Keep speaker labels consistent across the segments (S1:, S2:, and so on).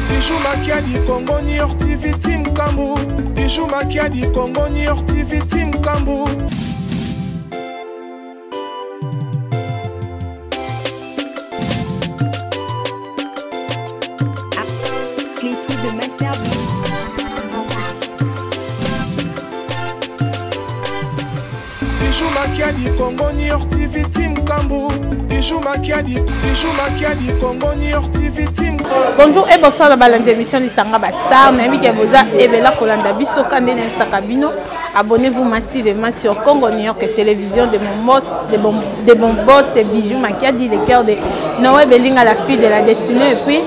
S1: Bijou Makiadi Congo New York TV Team Kambu. Bijou Makiadi Congo New York TV Team Kambu. Bijou Makiadi Congo New York TV Team Kambu. Bijou Makiadi Congo New York TV Team.
S2: Bonjour et bonsoir dans l'émission de Sanga Bastar. Nabi Keboza et Bella Kolanda Biso Kandene Sakabino. Abonnez-vous massivement sur Congo New York Télévision de mon boss et Bijou Makiadi, le cœur de Noé Belling à la fille de la destinée. Et puis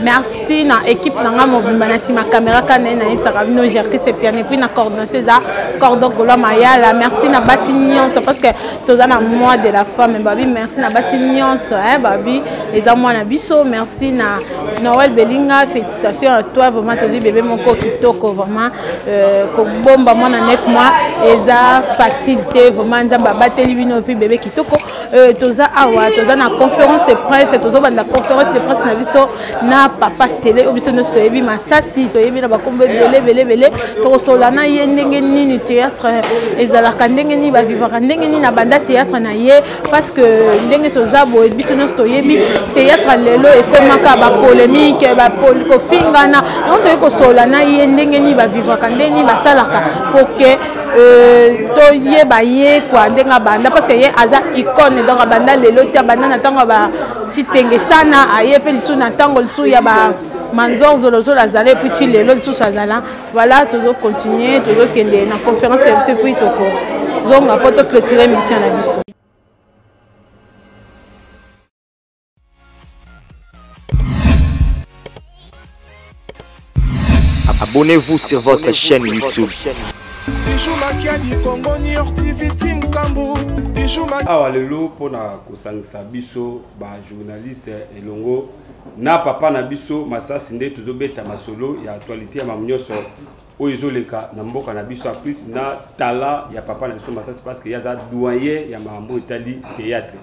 S2: merci à l'équipe de ma caméra Kandene Sakabino, j'ai repris ces pianos. Et puis na coordination ça Cordon Gola Mayala. Merci na Bassignon parce que tout ça na moi de la femme. Babi merci na Bassignon Babi les amours na Biso. Merci na Noël Bellinga, félicitations à toi, vraiment, tu dis bébé mon coco kitoko, vraiment, bomba moi dans 9 mois, et ça facilité, vraiment, ça va battre lui puis bébé kitoko, tout ça, tout ça, na conférence de presse, tout ça, dans la conférence de presse, na biso, na papa scellé, au biso, nous sommes massassi, tu es bien, na combe belé, tout ça, là, na yendenge ni théâtre, et ça, la kandenge ni va vivre, kandenge ni na banda théâtre na yé, parce que ndenge tout ça, bon, biso, nous sommes théâtre lelo, et comment ka polémique ba kofingana on te ko solana ye ndenge ni ba vivre kandeni ba salaka pour que to ye ba ye kwa ndenga banda parce que ye aza icône donc banda lelo tia banda na tango ba titenge sana aye pe lisu na tango lisu ya ba manzor zolozo la zale puis ti lelo lisu sazala voilà toujours continuer toujours kende na conférence de puis toko zonga poto clôturer mission na biso.
S3: Abonnez-vous sur votre chaîne YouTube.
S1: Bijou Makiadi Congo New York TV Team Kambu. Bijou Makiadi.
S4: Awa lelo pona kosangisa biso ba journaliste elongo na papa na biso masasi nde tozobeta masolo ya actualité ya mamunyoso oyo ezoleka na mboka na biso en plus na tala ya papa na biso masasi parce que yaza doyen ya mambo etali théâtre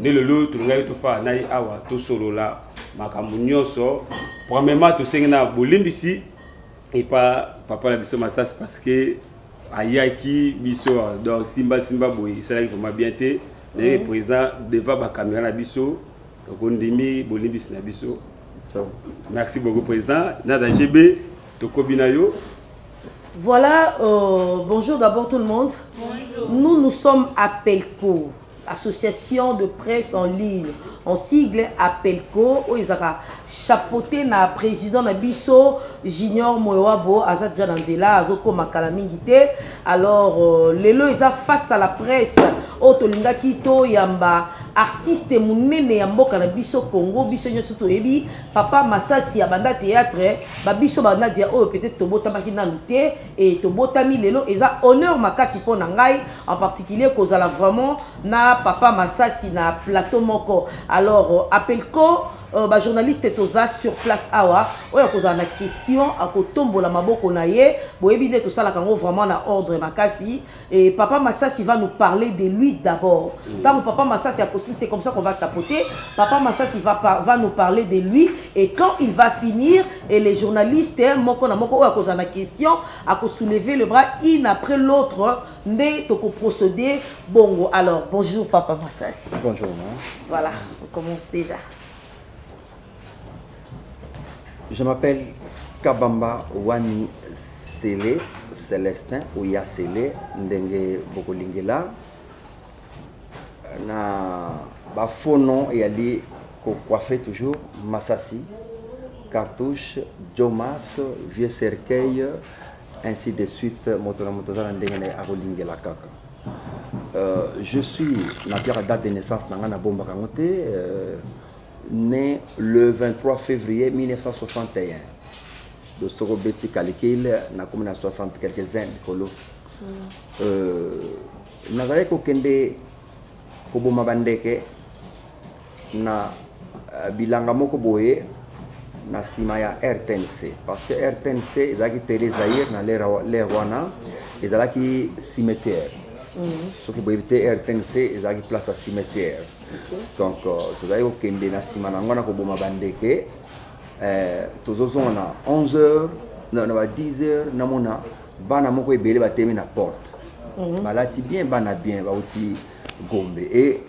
S4: ne lelo tulungai tofa na awa to solola makambo nyonso premièrement tosengena bolimbisi et pas papa la biso masasi parce que ayaki biso donc simba boy ça là vraiment bien té les présent devant ba caméra la biso kondimi bolimbisi na biso. Merci beaucoup président nada GB tokobinayo.
S5: Voilà, bonjour d'abord tout le monde. Bonjour. Nous sommes à Pelco, association de presse en ligne. En sigle Apelco, où ils ont chapeauté na président na biso Junior Moewabo Azad Janandela Azoko Makalamingite. Alors lelo ils face à la presse Otolinga Kito Yamba artiste munene yamboka na biso Congo biso nyoso to yebi papa Masasi ya banda théâtre ba biso banda dia oh peut-être tobota makina nute et tobota mi lelo eza honneur makasi po na ngai en particulier kozala vraiment na papa Masasi na plateau moko. Alors, Apelco, journaliste toza sur place awa, oya koza na question à kotombo la maboko na ye, boyebine to sala kango vraiment na ordre makasi et papa Masasi va nous parler de lui d'abord. Tant que papa Masasi a possible, c'est comme ça qu'on va chapeauter. Papa Masasi va nous parler de lui et quand il va finir et les journalistes moko na moko oya koza na question à soulever le bras une après l'autre ndé to procéder bongo. Alors, bonjour papa Masasi.
S6: Bonjour.
S5: Voilà, on commence déjà.
S6: Je m'appelle Kabamba Wani Sele, Célestin, ou Yasele, Ndenge Bokolingela. Na bafono et ali coiffé toujours Masasi, Cartouche, Jomas, Vieux Cercueil, ainsi de suite, Motola Ndenge Abolingela Kaka. Je suis la date de naissance Nangana Bomba Kangote, né le 23 février 1961. De Storobeti Kalikil, na commune à 60 quelques années. Nazare Kokende Koboma Bandeke, na Bilanga Moko Boye, na Simaya RTNC. Parce que RTNC, ils ont télé Zahir, na l'air Wana, ils ont qui cimetière. Ce qui peut éviter RTNC, ils ont place à cimetière. Donc, tu as eu Kende na Simanangana Koboma Bandeke, tozozo na 11h na 10h na mona bana moko ebele batemi na porte balati bien bana bien bauti Gombe et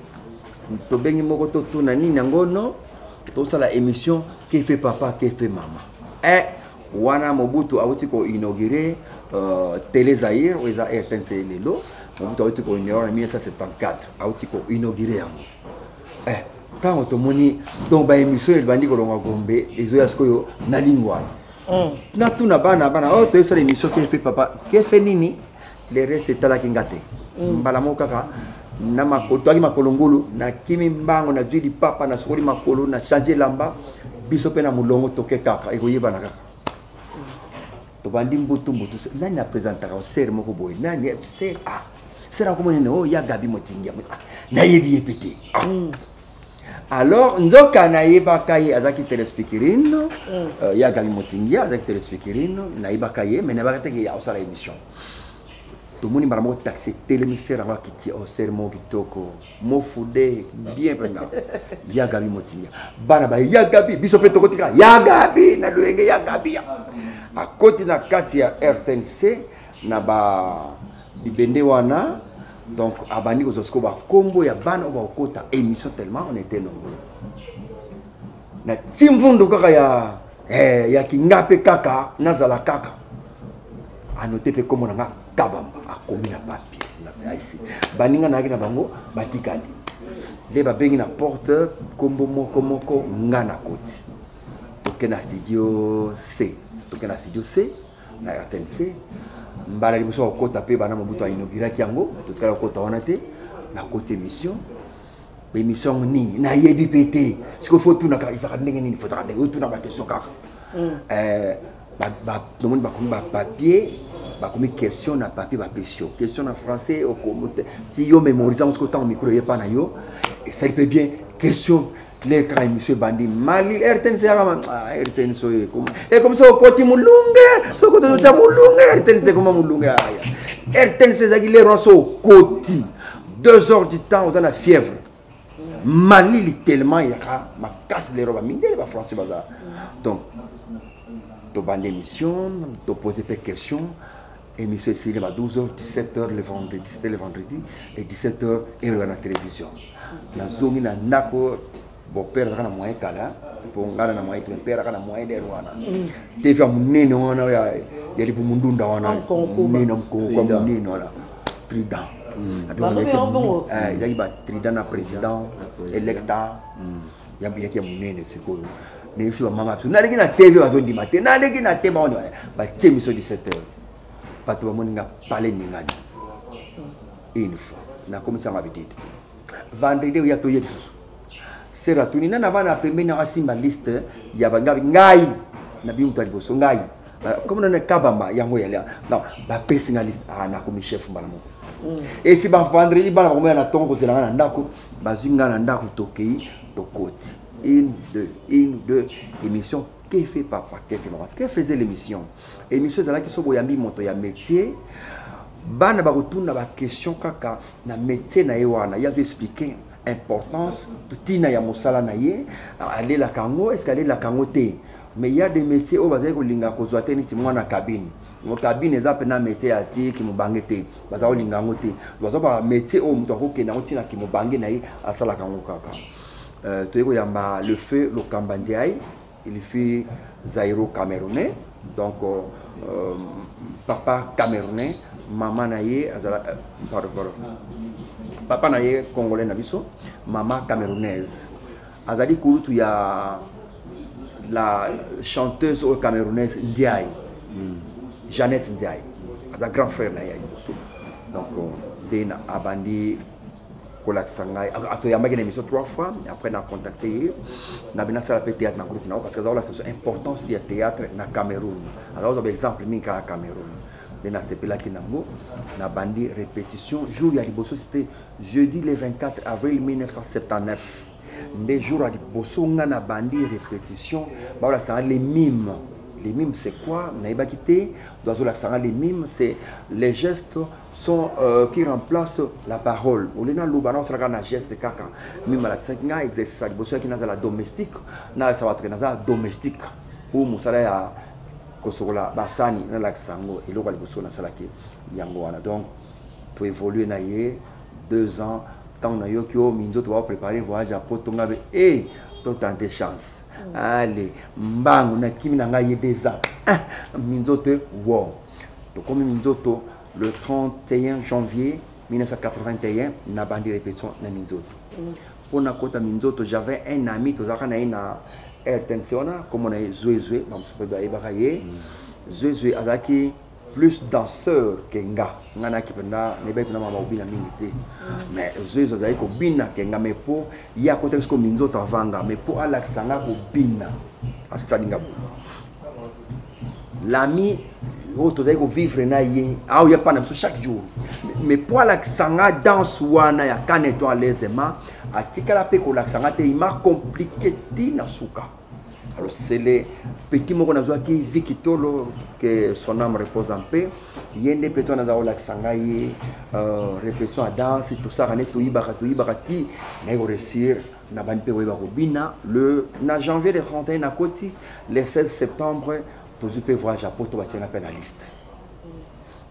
S6: tobengi moko totuna nini ngono tosala émission qui fait papa qui fait maman wana Mobutu auti ko inauguré Télé Zaïre ou eza RTNC lelo Mobutu auti ko inauguré en 1974 auti ko inauguré yango tant otomoni donc ba émission el bandi ko longa Gombe ezo ya sikoyo na lingwa na tuna bana oh to esa émission qui fait papa qui fait nini le reste tala kingate mbala mokaka na makoto aki makolongolo na kimi mbango na judi papa na sokoli makolo na changer lamba biso pe na mulongo toke kaka ekoyeba na kaka to bandi mbutu nani na présentaka ser moko boy nani ser sera comme no ya Gabi Motingia na yebi epete alors nzoka na yeba kai azaki telespikirino ya Gabi Motingia azaki telespikirino na yeba kai mais na bakate ki ya osala émission tout le monde m'a taxé télémissaire avant qu'il au serment qui toko mofude bien pendant ya Gabi Motingia bana ba ya Gabi biso pe toko tika ya Gabi na luenge ya Gabi à côté na kati ya RTNC na ba bibende wana donc abandi ozosko ba kombo ya bana ba okota émission tellement on était nombreux na timvundo kaka ya kingape kaka nazala kaka anote pe komo na kabamba akomi na papier na ici baninga na kina bango batikali le babengi na porte kombo moko ngana koti toke na studio C na RTNC mbala liboso okota pe bana Mobutu inaugura kiango totikala okota wana te na côté émission nini na yebi pété siko faut tout na ka isaka ndenge nini faut ndenge tout na ba question kaka tout le monde ba papier bakomi question na papier ba question na français au commentaire si yo mémorisant ce que temps micro y pas na yo et ça peut bien question les cas monsieur bandi mali RTNC RTNC comme ça côté mulunge so côté de mulunge RTNC comme mulunge RTNC zaki les ronso côté 2 heures du temps on a fièvre mali tellement il y a ma casse les robes mindele ba français bazar donc to bande émission to poser des questions émission ici à 12h 17h le vendredi 17h le vendredi et 17h et à la télévision na zongi na nako bo père kana moyen kala pour ngana na moyen père kana moyen de rwana TV munene wana ya lipo mundunda wana munene mko kwa munene wana trident il y a eu trident na président électa ya bien munene siko mais je suis maman na leki na TV bazondi matin na leki na tema on ba temiso 17h pas tout le monde n'a parlé ningani une fois na commencé à m'habiter vendredi il y a tout yesu sera tuni na vana pembeni na asimba liste ya bangabi ngai na biunta liboso ngai comme na kabamba yango ya non ba pesinga liste na comme chef malamo et si ba vendredi ba ko na tongo zela na ndako bazinga na ndako tokei tokoti une deux émission que fait papa que fait maman que faisait l'émission émission zala ki so boyambi moto ya métier bana ba retourna ba question kaka na métier na yewana ya expliquer importance tutina ya mosala na ye aller la kango est-ce qu'aller la kango te mais il y a des métiers au bazai ko linga ko zoate ni timwa na cabine mo cabine za pe na métier ya ti ki mo bangete baza ko linga ngote baza ba métier o muto ko kena otina ki mo bange na ye asala kango kaka to yeko yamba le feu le kambandiai il fait Zaïro camerounais donc papa camerounais maman naie pardon papa naie congolais na biso maman camerounaise azali kurutu ya la chanteuse camerounaise Ndiaye Jeannette Ndiaye aza grand frère naie biso donc dena abandi Kolaksangai ato yamaki na émission 3 fois après na contacté na bina sala théâtre na groupe na parce que ça c'est important si théâtre na Cameroun alors par exemple minka Cameroun na sepela kinango na bandi répétition jour ya liboso c'était jeudi le 24 avril 1979 des jours à liboso nga na bandi répétition ba ça les mimes Les mimes, c'est quoi? Naïba quitté, les mimes, c'est les gestes sont qui remplacent la parole. On est dans le balance un geste kaka. Mime la kinga exercice ça. Bosso qui n'a la domestique, n'a la savoir que n'a domestique. Ou musala ya kosola basani na la sango et l'autre bosso na sala ki yango wana. Donc pour évoluer naïe 2 ans, tant na yo ki o minzo to va préparer voyage à Potonga et tenter chance. Allez, mbangu na kimi na ngai 2 ans. Minzoto wow. Donc comme minzoto le 31 janvier 1981 na bandi répétition na minzoto. Pour na kota minzoto j'avais un ami tozaka na ina airtensiona comme on a Zouezoué, mam super ebakaye. Zouezoué azaki plus danseur que nga. Ngana kipenda nebe tuna mama ubina mingi. Mais Zouezoué azaki ko bina kenga mais pour ya côté ko minzoto avanga mais pour alaksanga ko bina. Asalinga bo. L'ami tu dois vivre na yé ah il y a pas chaque jour mais pour l'aksanga danse wana ya kaneto alezema atika la pe ko l'aksanga te ima compliqué tina suka. Alors c'est les petits mots qu'on a joué qui Vikitolo que son âme repose en paix yende peto na za l'aksanga yé répétition à danse tout ça rané to ibakati na réussir na ban pe weba ko bina le na janvier le 31 na koti le 16 septembre tous les pays voyagent à Porto Batien appelle la liste.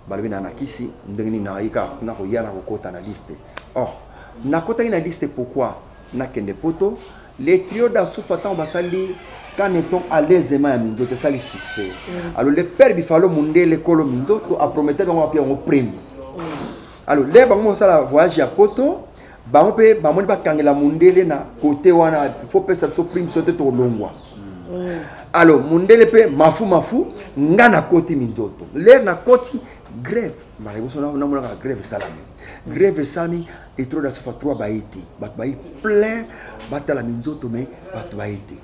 S6: Balbi na nakisi ndengini na ika na ko yala ko kota na liste. Or, na kota ina liste pourquoi na kende poto les trios d'Assoufatan basali quand étant à l'aisément à Minzoto ça les succès. Alors le père Bifalo Mundé l'école Minzoto a prometté on va payer un prime. Alors les bango ça la voyage à Porto bango pe bango ba kangela Mundé na côté wana faut payer ça prime sauter to longwa. Alors Mundele pe mafu ngana koti minzoto l'air na koti grève marebuso na mona grève salami grève salami et trop d'assofa 3 baïti bat baï plein batala minzoto mais bat baïti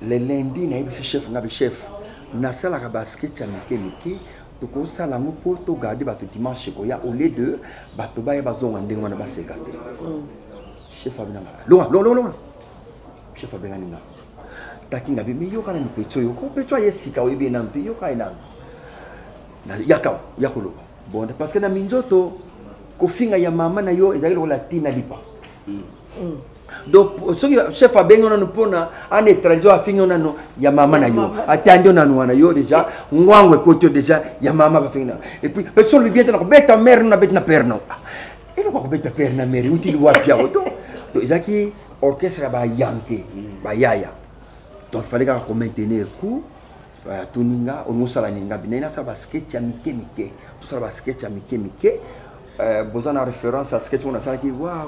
S6: le lundi na ibisi chef ngabe chef na sala ka basket ya mike to ko sala ngo po to garder bato dimanche ko ya au lieu de bato baye bazonga ndengo na basegate chef abina longa chef abina ninga takinga bi miyoka na petso yoko petso yesika oyibi na mtu yoka ina na yakolo bon parce que na minzoto ko finga ya mama na yo ezali lo latina lipa donc ce que chef abengo na pona an neutraliser afinga na no ya mama na yo atandi na no na yo déjà ngwangwe koto déjà ya mama ba finga et puis petso le bien na ko beta mère na beta père no et le ko beta père na mère utile wa pia auto donc ezaki orchestre ba yanke ba yaya. Donc il fallait qu'on maintienne le coup. Tuninga, on moussa la ninga, bina ça basket ya mike. Tout ça basket ya mike. Besoin de référence à sketch on a ça qui wa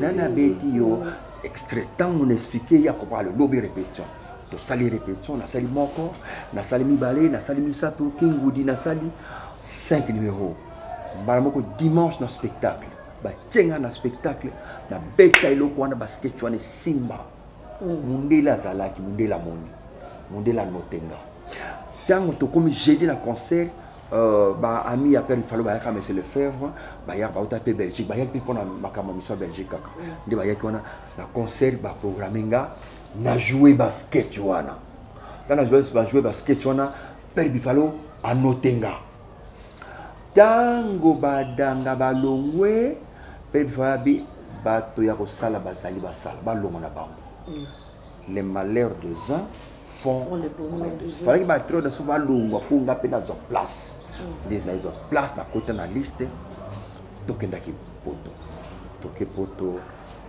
S6: nana beti yo extrait tant on expliquer il y a quoi le lobby répétition. Donc ça les répétitions, na sali moko, na sali mibale, na sali misato, kingudi na sali 5 numéros. Baramoko dimanche na spectacle. Ba tienga na spectacle na beta iloko na basket wana simba. Mundela zalaki mundela moni mundela notenga tango to comme jeudi na concert ba ami ya père Falo ba ya monsieur Lefebvre ba ya ba utape Belgique ba ya pe pona makama miso Belgique kaka ndi ba ya kona na concert ba programmenga na jouer basket wana kana jouer basket wana père Bifalo anotenga tango badanga balongwe père Bifalo bi bato ya ko sala basali basala balongo na bango. Les malheurs des uns font les bonheurs des autres. Il fallait que les trop de souvent longs pour nga pena dans place. Les dans place na côté na liste tokenda ki poto. Toke poto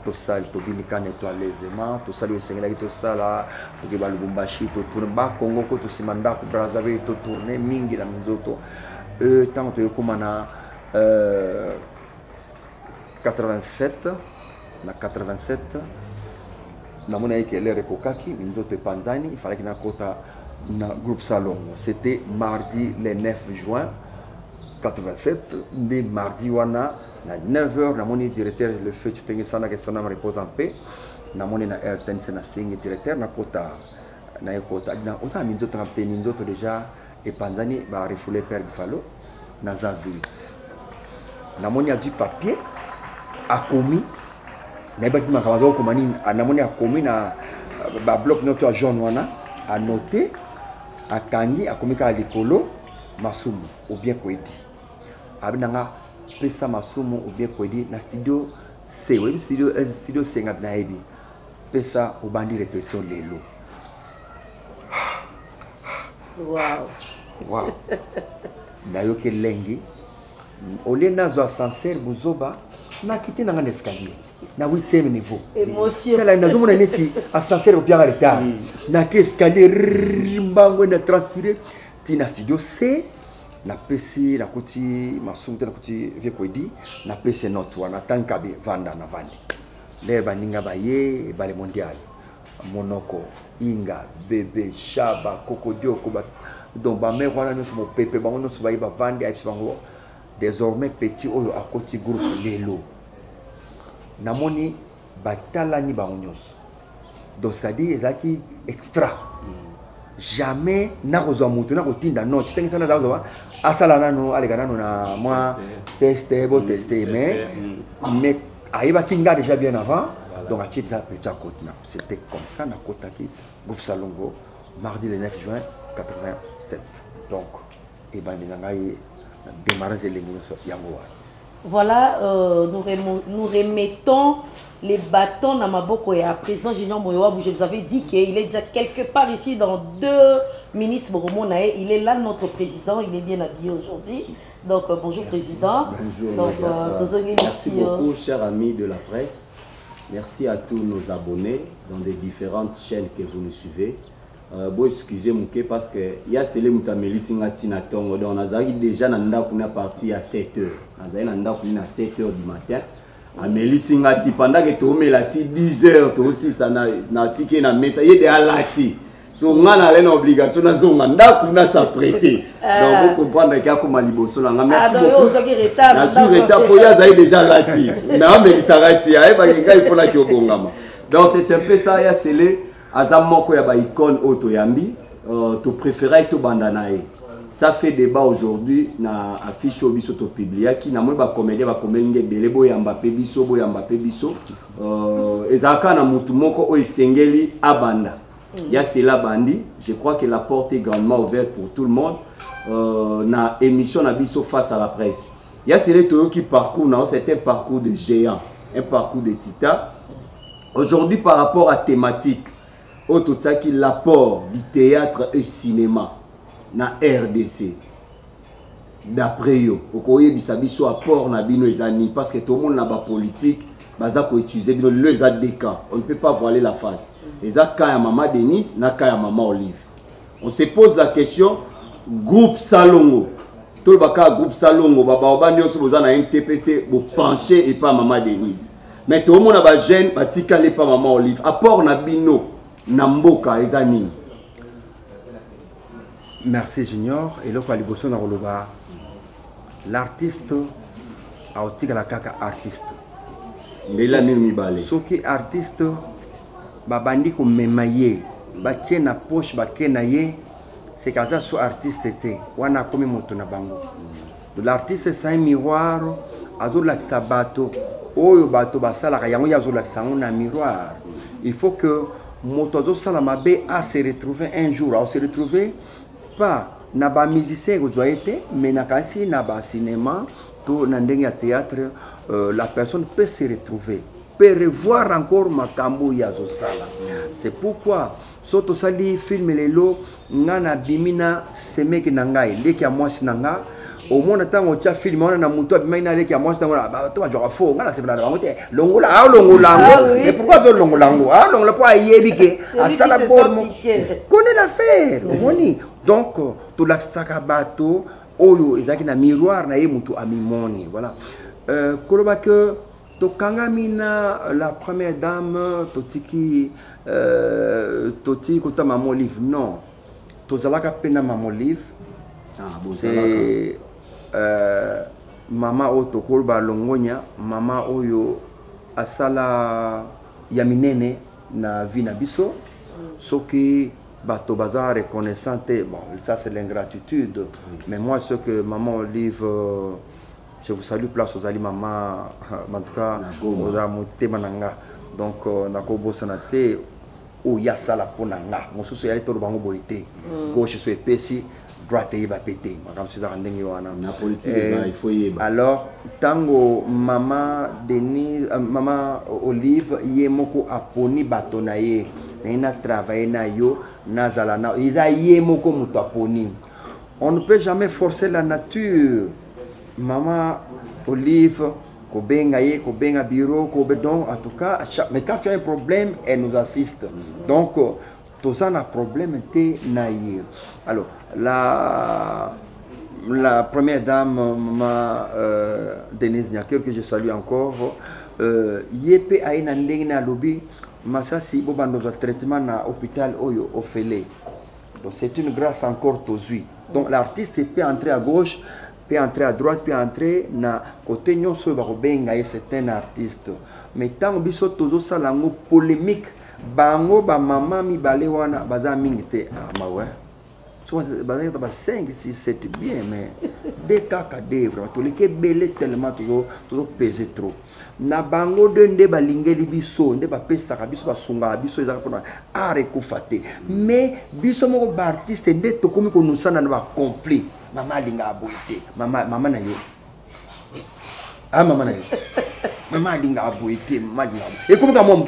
S6: to sal to binika nettoyer aisément, to sal esengela ki to sala, toke ba Lubumbashi to tourner ba Congo ko to simanda ko Brazzaville to tourner mingi na minzoto. Tant to komana 87 na 87 namona yake lere kokaki minzoto panzani il fallait que na kota na groupe salon c'était mardi le 9 juin 87 mais mardi wana na 9h namoni directeur le feu tengi sana que son âme repose en paix namoni na RTNC na singi directeur na kota na kota na ota minzoto ngapte minzoto déjà et panzani ba refoulé père Bifalo na za vite namoni a du papier a commis na ba tima kamazo ko mani anamoni a commis na ba bloc note jaune wana a noté akangi akomika à likolo masumu ou bien kwedi abinanga pesa masumu ou bien kwedi na studio C oui studio C ngabina ebi pesa obandi répétition lelo wow nayo ke lengi ole nazo ascenseur buzoba na kiti na escalier na 8e niveau
S5: émotion
S6: tala nazo mona neti ascenseur au bien en retard na ke escalier mbango na transpirer tina studio C na pesi na kuti masumu na kuti vie kwedi na pesi note wana tankabe vanda na vandi le baninga baye bale mondial monoko inga bébé shaba kokodio koba donc ba mère wana no so pepe bango no so ba vandi a bango désormais petit oyo a koti groupe lelo namoni batalani bango nyos donc ça dit ezaki extra jamais na kozwa mutu na kotinda non tu tengisa na zawa asala nano alega nano na moi tester bo tester mais aiba kinga déjà bien avant donc à ça petit à côté c'était comme ça na kotaki groupe Salongo mardi le 9 juin 87 donc et ben ngai démarrage l'émission yango.
S5: Voilà, nous remettons les bâtons dans ma boko et à président Junior Moyoab, je vous avais dit qu'il est déjà quelque part ici dans 2 minutes. Il est là, notre président, il est bien habillé aujourd'hui. Donc bonjour. Merci. Président.
S7: Bonjour.
S5: Donc,
S7: merci beaucoup, chers amis de la presse. Merci à tous nos abonnés dans des différentes chaînes que vous nous suivez. Bon, excusez-moi parce que il y a celle qui m'a dit donc on a déjà parti à 7h. On a 7h du matin. Amélie Singati pendant que tu mets 10h tu aussi ça na ticket na messa il est à lati. So on a une obligation na zonga ndakuna s'apprêter. Donc vous comprenez qu'il y a comme liboso na merci beaucoup. Na jour retard pour ya zaï déjà lati. Na Amélie Sarati ay ba il faut la ki obongama. Donc c'est un peu ça ya celle azamoko ya ba icône auto yambi to préférer to bandanae. Ça fait débat aujourd'hui na affiche obiso to publier qui na moi ba comédien belebo ya Mbappé biso ezaka na mutu moko o isengeli abanda. Il y a cela bandi, je crois que la porte est grandement ouverte pour tout le monde. Na émission na biso face à la presse. Il y a cela qui parcourt, c'est un parcours de géant, un parcours de titan. Aujourd'hui par rapport à thématique, autotaki l'apport du théâtre et cinéma na RDC. D'après yo, okoye bisabiso apport na bino ezani parce que tout le monde na ba politique. On ne peut pas voiler la face. Les Kaya Maman Denise, Nakaya Maman Olive. On se pose la question, groupe Salongo. Tout le groupe Salongo, Baba Nyoso Bozana NTPC, vous penchez et pas Maman Denise. Mais tout le monde a gêne, Batika n'est pas Maman Olive. Apport Nabino, Namboka, Ezanine.
S6: Merci Junior. Et là, l'artiste a aussi la caca artiste. Ce qui est artiste, babandi ko memaye, batie na poche bakenaye, c'est kaza so artiste était. Wana komi moto na bango. L'artiste c'est un miroir, azol la sabato, oyo bato basala kayango yazol la sango na miroir. Il faut que moto zo sala mabe a se retrouver un jour, à se retrouver pas na ba musicien ko joyete, mais na kasi na ba cinéma, to na ndenge ya théâtre. La personne peut se retrouver, peut revoir encore Makambo Yazosala. C'est pourquoi, soto sali film lelo, ngana bimina semek nangai, leki amwasi nanga, au moins tango tia film on a muto bimina leki amwasi nanga, bah toi j'aurais faux, ngana c'est blanc, longola, longolango, mais pourquoi ce longolango? Ah, longola pas yébike, à sala pormo, connaît l'affaire, moni. Donc, tout la sakabato, oyo, ezaki na miroir na ye mutu amimoni, voilà. Koloba que Tokangamina, la première dame, Totiki, Toti Kota Maman Olive, non. Tozalaka Pena Maman Olive, c'est Maman Oto Kolba Longonia, Maman Oyo Asala Yaminene na Vina Biso, Soki Bato Bazar reconnaissante, bon, ça c'est l'ingratitude, mais moi ce que Maman Olive. Je vous salue, place aux Ali Maman, en tout cas, aux Amoute Mananga. Donc, Nakobo Sanate, o ya sala pona nga mosusu ya to bango boité gauche so epesi droite y va péter madame César ndenge wana
S7: na politique il faut yeba
S6: alors tango maman Denise maman Olive yemoko aponi batona ye na travailler na yo nazala na iza yemoko muto aponi. On ne peut jamais forcer la nature. Maman Olive kobenga bureau donc en tout cas mais quand tu as un problème elle nous assiste. Donc tout ça un problème était naïe. Alors la première dame maman Denise Niaker que je salue encore yepe aina ndenge na lobby masasi bo bando traitement na hôpital oyo ofele. Donc c'est une grâce encore tozui. Donc l'artiste peut entrer à gauche, peut entrer à droite, peut entrer na côté nyonso ba kobenga et c'est un artiste. Mais tant biso tozo salango polémique bango ba mama mi balé wana baza mingi te ah ma ouais. So baza ba 5 6 7 bien mais des cas cadavre to les belé tellement tozo peser trop. Na bango de nde balingeli biso nde ba pesa ka biso ba sunga biso ezaka pona are kufate mais biso moko ba artiste nde to komi ko nusana na ba conflit mama linga aboite mama na yo ah mama na yo mama linga aboite mama linga e komi ka momo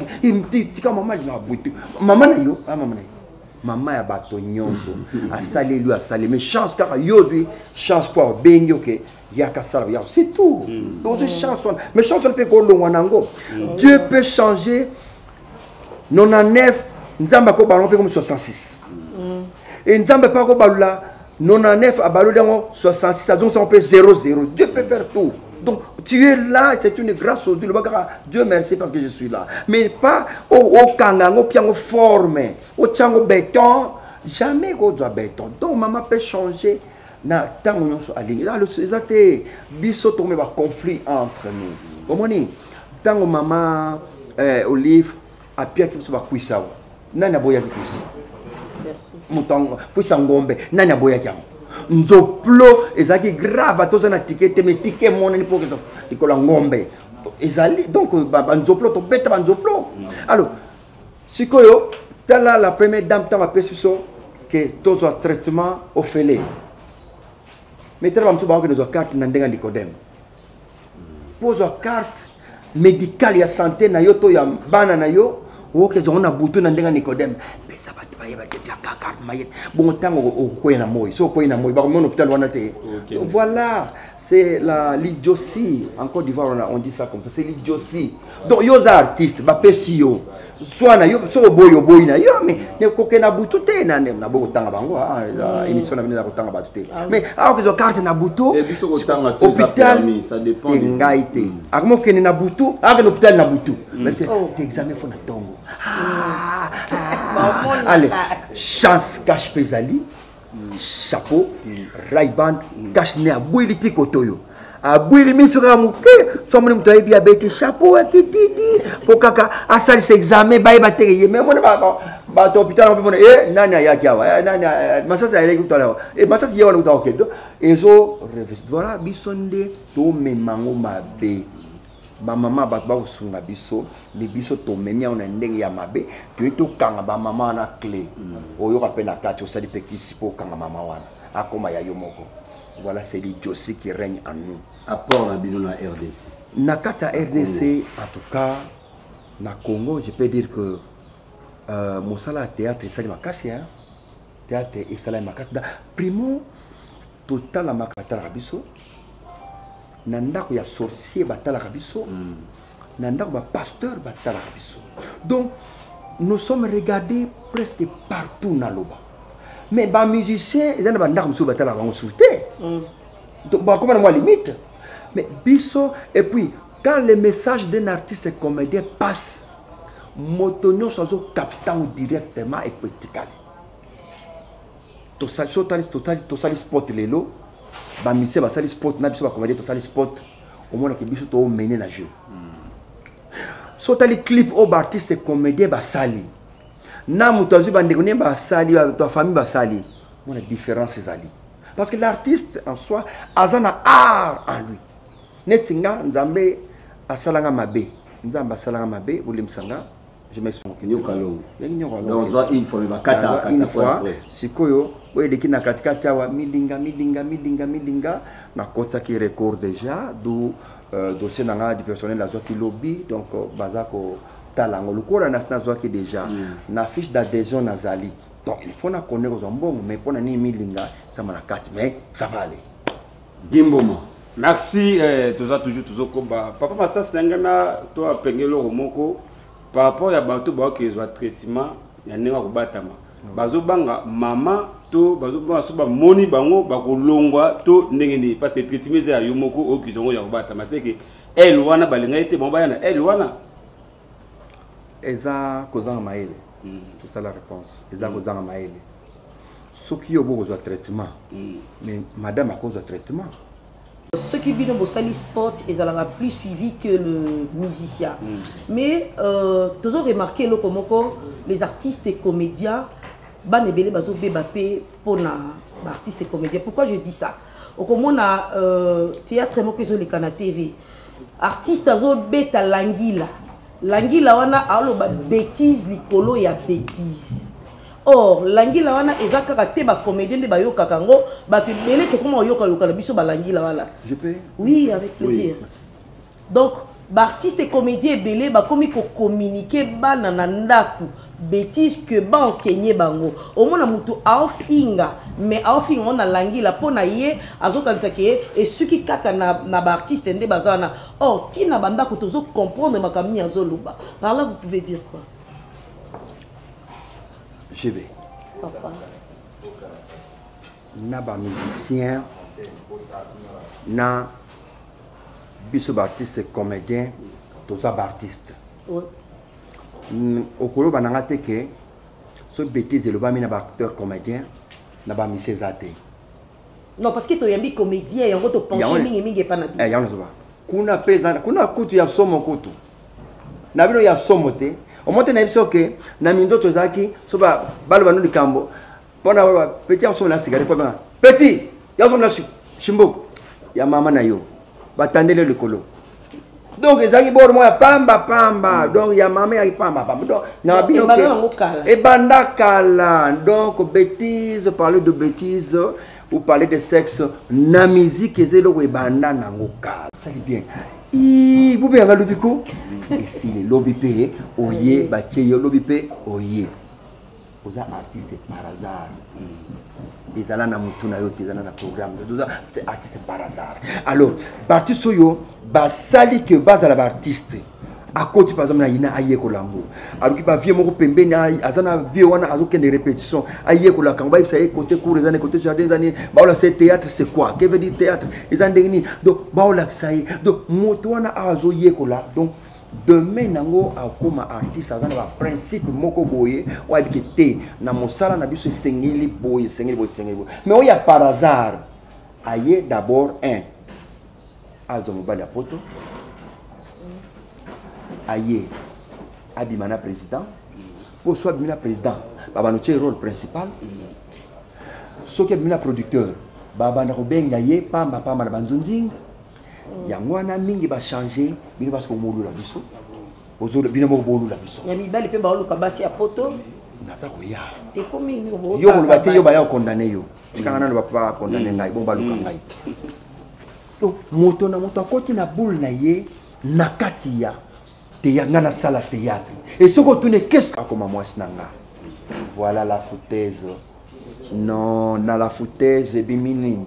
S6: tika mama linga aboite mama na yo ah mama na yo mama ya bato nyonso asali lui asali mais chance car yozui chance pour benyo que yaka sala ya c'est tout donc chance mais chance peut ko longa nango Dieu peut changer 99 nzamba ko balon peut comme 66 et nzamba pas ko balula 99 à balou dango 66 donc ça on peut 0-0 Dieu peut faire tout. Donc tu es là, c'est une grâce au Dieu. Dieu merci parce que je suis là. Mais pas au kangango piango forme, au tiango béton, jamais go doit béton. Donc maman peut changer na tango nyonso alingi. Là le exacté biso tombe ba conflit entre nous. Comment ni tango maman Olive a pia ki ba kuisa. Nani aboya ki kuisa. Merci. Mutango kuisa ngombe, nani aboya ki nzoplo ezaki grave atoza na ticket mais ticket mona ni pour que ikola ngombe ezali donc nzoplo to beta nzoplo alors sikoyo tala la première dame tama peso que tozo traitement ofele mais tala mso ba ko nous carte na ndenga Nicodème pozo carte médicale ya santé na yo to ya bana na yo oke zona butu na ndenga Nicodème pesa batu ba yeba ya carte mayet bon tango ko na moy so ko na moy ba ko mon hôpital wana te voilà c'est la l'idiotie en Côte d'Ivoire on dit ça comme ça c'est l'idiotie donc yo artiste ba pesio soit na yo so boyo na yo mais ne ko ke na butu te na bo tanga bango émission na bina ko tanga batu te mais ako zo carte na butu hôpital
S7: ça dépend
S6: ngaite akmo ke na butu ak l'hôpital na butu mais examen fo na tongo allez chance cache pesali chapeau Ray-Ban cache ne abwili tikotoyo abwili misura muke somni mtu aibi abeti chapeau akitidi pokaka asali se examen baye bateye mais mona ba hôpital on peut nani ayaki awa nani masasa ile kutala masasa yewa kutala kedo ezo voilà bisonde to memango mabe ba mama ba usunga biso li biso to memia on ndenge ya mabe to kanga ba mama na clé oyo ka pena kati osali pekisi po kanga mama wana akoma ya yomoko. Voilà c'est l'idiotie qui règne en nous.
S7: Apport na bino na RDC.
S6: Na kata RDC en tout cas na Congo je peux dire que mosala théâtre sali makasi hein théâtre et sala makasi primo total la makata biso nandako ya sorcier batala biso nandako ba pasteur batala biso donc nous sommes regardés presque partout na loba mais ba musicien ils ba ndako biso batala bango souté donc ba comment moi limite mais biso et puis quand le message d'un artiste comédien passe motonyo sozo captant directement et pratiquement to sali spot lelo ba mise ba sali sport na biso ba comédie to sali sport au moins que biso to mener na jeu so tali clip au artiste comédien ba sali na mutazu ba ndeko ne ba sali ta famille ba sali on a différence zali parce que l'artiste en soi azana art en lui netsinga nzambe asalanga mabe nzamba asalanga mabe bulimsanga Je m'explique.
S7: Donc, soit une fois,
S6: une fois, si koyo, oui, les qui n'a qu'à tiawa milinga, na kotsa qui record déjà, d'où dossier n'a du personnel la qui lobby, donc bazako talango. Le cours n'a pas qui déjà, na fiche d'adhésion nazali. Donc il faut na connaître aux ambons, mais pour n'ani milinga, ça m'a la carte, mais ça va aller.
S7: Dimbomo.
S4: Merci, toujours combat. Papa Massas Nangana, toi, Pengelo Romoko, par rapport à Bato Baki, traitement, il y a un batama. Bazo Banga, maman, to, Bazo Banga, Moni Bango, Bako Longwa, to, Nengeni, parce que le traitement est à Yomoko, ou qui sont au batama. C'est que, elle, Wana, Balinga, était bon, elle, Wana.
S6: Eza Kozang Maël. C'est ça la réponse. Eza Kozang Maël. Ce qui est au besoin de traitement. Mais madame a cause de traitement.
S5: Ceux qui vivent au Sali Sport, ils ont plus suivi que le musicien. Mais toujours remarqué les artistes et comédiens, banebele bazo bébapé pour na artistes et comédiens. Pourquoi je dis ça? Au comment na théâtre mo que les Kana TV. Artistes azo beta langila. Langila wana alo ba bêtise likolo ya bêtise. Or, Langila wana ezaka kate ba comédien de bayoka kango, ba te belé to comment yoka yoka biso ba Langila wala.
S6: Je peux?
S5: Oui, avec plaisir. Oui. Donc, ba artiste et comédien belé ba komi ko communiquer ba nanandaku bêtise que ba enseigner bango. Au moins na mutu aofinga, mais aofinga on a Langila pona ye azokanisa ke et ce qui kaka na ba artiste ndé bazana. Or, tina banda ko tozo comprendre makamni azoluba. Par là vous pouvez dire quoi?
S6: Je vais.
S5: Papa.
S6: Na ba musicien, na biso artiste comédien, tous les artistes. Au colo bananga teke, ce bêtise le ba mina ba acteur comédien, na ba musicien zate.
S5: Non parce que tu es un comédien, et on te pencher mingi pas na.
S6: Eh yana soba. Kuna pesa, kuna kutu ya somo kutu. Na bino ya somo te. Au moins, on a dit que na mindo tozaki soba balo banu dikambo. Pona petit on na cigarette quoi petit, ya son na chimboko. Ya mama na yo. Batandele le colo. Donc ezaki bor moi pamba. Donc ya mama ya pamba. Donc na bino que et banda kala. Donc bêtise, parler de bêtise ou parler de sexe na musique ezelo e banda nango kala. Ça dit bien. Vous pouvez avoir le bico. Et si les lobby oye, bâtir lobby oye. Vous êtes artiste par hasard. Ils allaient dans mon ils allaient dans le programme. C'est artiste par hasard. Alors, artiste soyo, basali que base à l'artiste. À côté par exemple, il y a aïe kolango. Alors qu'il va vivre mon pembe na azana vivre wana azoken des répétitions. Aïe kolakamba il s'est côté cours les années côté jardin les années. Baola c'est théâtre c'est quoi? Que veut dire théâtre? Les années donc baola ça y donc moto wana azo yekola donc demain nango akoma artiste azana ba principe moko boye wa bikete na mosala na biso sengeli boye. Mais il y a par hasard aïe d'abord un azo mobali à poto. Aïe, Abimana président, pour soit Abimana président, Baba nous tient rôle principal. Ce qui est Abimana producteur, Baba n'a pas gagné, Pamba na banzunding. Yangwana mingi va changer, bino parce que molu la biso. Aujourd'hui, bino mo bolu la biso.
S5: Yami bali pe ba lu kabasi a poto.
S6: Naza ko ya.
S5: Te komi ni mo.
S6: Yo ko bate yo ba ya condamné yo. Tikanga na ba condamné ngai, bon ba lu kangai. Donc moto na moto akoti na boule na ye nakati ya. Théâtre, salle théâtre. Et ce que tu n'es qu'est-ce que comme moi snanga. Voilà la foutaise. Non, na la foutaise bimini.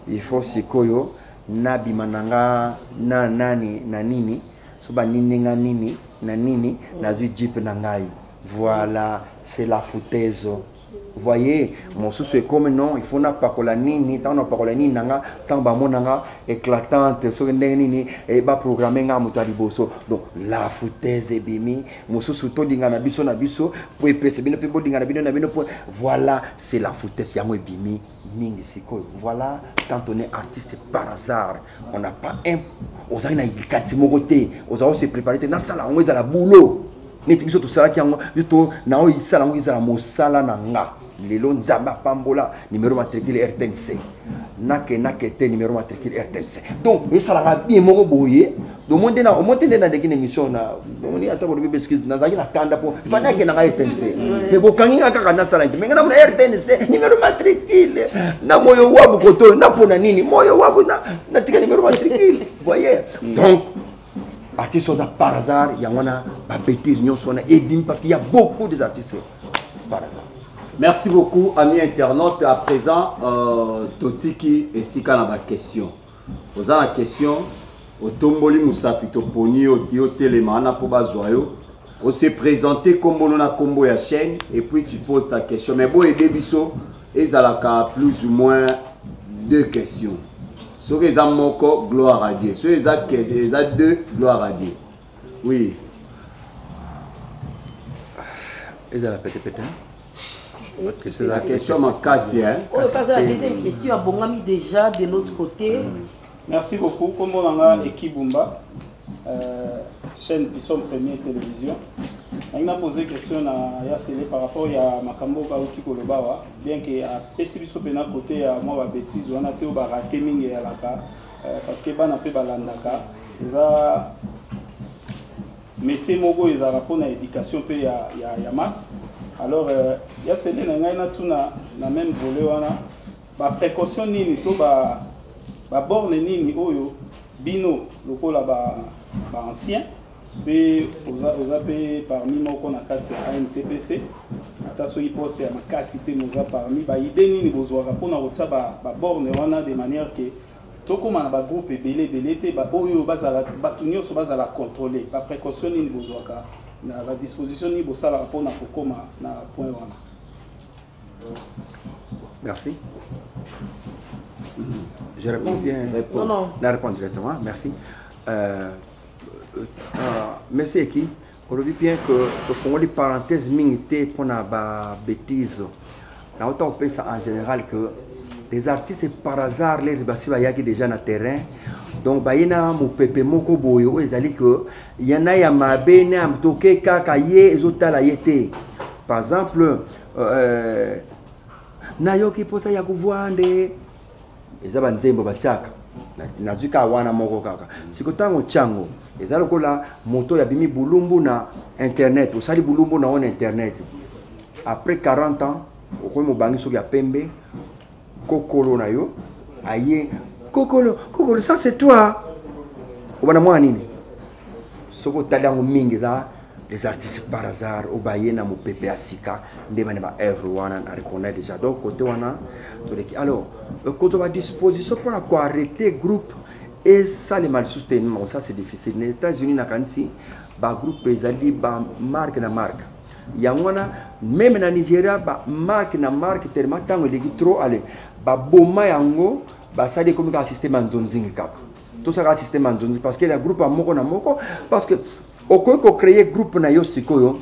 S6: Il faut se koyo na bimananga na nani na nini. Soba ninenga nini na nini na zu jeep nangai. Voilà, c'est la foutaise. Vous voyez, mon sous est comme non, il faut pas que la nini, tant pas que la nini nanga, tant ba monanga éclatante, so nini et ba programmer nga mutari boso. Donc la foutaise est bimi, mon sous to dinga na biso pour epese bino pe bodinga na bino pour voilà, c'est la foutaise yango bimi mingi siko. Voilà, quand on est artiste par hasard, on n'a pas un aux aina ibikati mogoté, aux a se préparer na sala on est à la boulot. Neti biso to sala ki yango biso na o isala ngo izala mosala nanga. lelo nzamba pambola numéro matricule RTNC nakete numéro matricule RTNC donc et ça la bien moko boye do monter na de une émission na on y attend bébé excuse na zaki na kanda po fana ke na RTNC mais bokangi kaka na sala mais na RTNC numéro matricule na moyo wabu koto na pona nini moyo wabu na tika numéro matricule voyez donc artistes par hasard il y a una bêtise nyonso na ebim parce qu'il y a beaucoup des artistes par hasard.
S7: Merci beaucoup, amis internautes. À présent, Totiki et Sika na ba question. Vous avez la question, au Tomboli Moussa Pito Poni, au Dio Télémana pour Bazoyo. On s'est présenté comme on a combo ya chaîne et puis tu poses ta question. Mais bon, et Debiso, ils ont plus ou moins 2 questions. Sur les amoko, gloire à Dieu. Sur les a 2, gloire à Dieu. Oui.
S6: Ils ont la pété.
S7: C'est la question m'a cassé.
S5: On passe à la deuxième question à Bongami déjà de l'autre côté.
S8: Merci beaucoup. Comme on a équipe Bumba, chaîne Bisson Première Télévision. On a posé question à Yassele par rapport à Makambo Kauti Kolobawa, bien que à Pessibiso Pena côté à moi bêtise on a été au baraté mingi à la ka parce que ban appelé balandaka. Les a métier mogo ils a rapport à éducation pe ya masse. Alors, il y a ces gens qui ont même volé, ba précaution ni to ba borne ni oyo bino loko la ba ancien pe oza pe parmi moi qu'on a quatre ANTPC attention il poste à ma capacité nous a parmi ba idée ni besoin pour na rotsa ba borne wana de manière que to comme ba groupe belé te ba oyo bazala ba tunyo so bazala contrôler ba précaution ni besoin ka na la disposition ni bosala pour na kokoma na point wana.
S6: Merci. Je réponds bien.
S5: Non.
S6: La réponse directement. Merci. Merci qui. On dit bien que au fond des parenthèses minité pour na ba bêtise. Là on peut ça en général que les artistes par hasard les basi ba yaki déjà na terrain. Donc bayina mu pepe moko boyo ezali que yana ya mabe na mtoke kaka ye ezotala yete. Par exemple na yoki posa ya kuvwande ezaba nzembo bachaka na zika wana moko kaka sikotango chango ezalo kola moto ya bimi bulumbu na internet osali bulumbu na on internet après 40 ans okoyi mobangi soki ya pembe kokolo na yo aye kokolo ça c'est toi obana mwa nini soko talango mingi za les artistes par hasard au bayena mo pepe asika ndeba ba everyone a répondre déjà donc côté wana to de alors quand on va disposition pour la quoi arrêter groupe et ça les mal soutenir ça c'est difficile les États-Unis na kansi ba groupe ezali ba marque na marque yangwana même na Nigeria ba marque na marque tellement tango legi trop aller ba boma yango ba ça des comme un système nzonzingi kaka tout ça un système nzonzingi parce que le groupe a moko na moko parce que au quoi qu'on crée groupe na yo sikoyo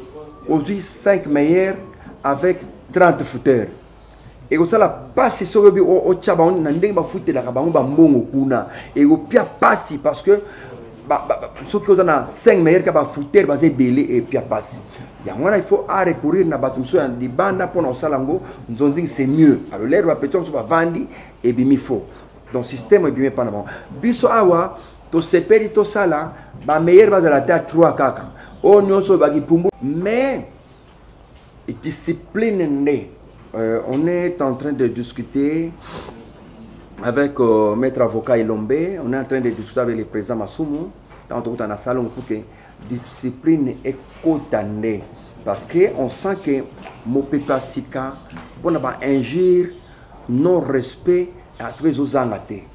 S6: aujourd'hui 5 meilleurs avec 30 footeurs et ça la passe sur au tchaba on na ndenge ba footer la bango ba mbongo kuna et au pia passe parce que ceux qui ont 5 meilleurs ka ba footer ba belé et pia passe il faut recourir na batumso ya libanda pour salango nzonzingi c'est mieux alors l'air va petit on va vandi et bimi faux donc système est bien pas na biso awa to seperi to sala ba meilleur ba la terre 3 kaka o nyoso ba gipumbu mais discipline né on est en train de discuter avec maître avocat Ilombe, on est en train de discuter avec le président Masumu dans tout un salon pour que discipline est cotandée parce que on sent que mon pépasika on a injure non respect à tous les autres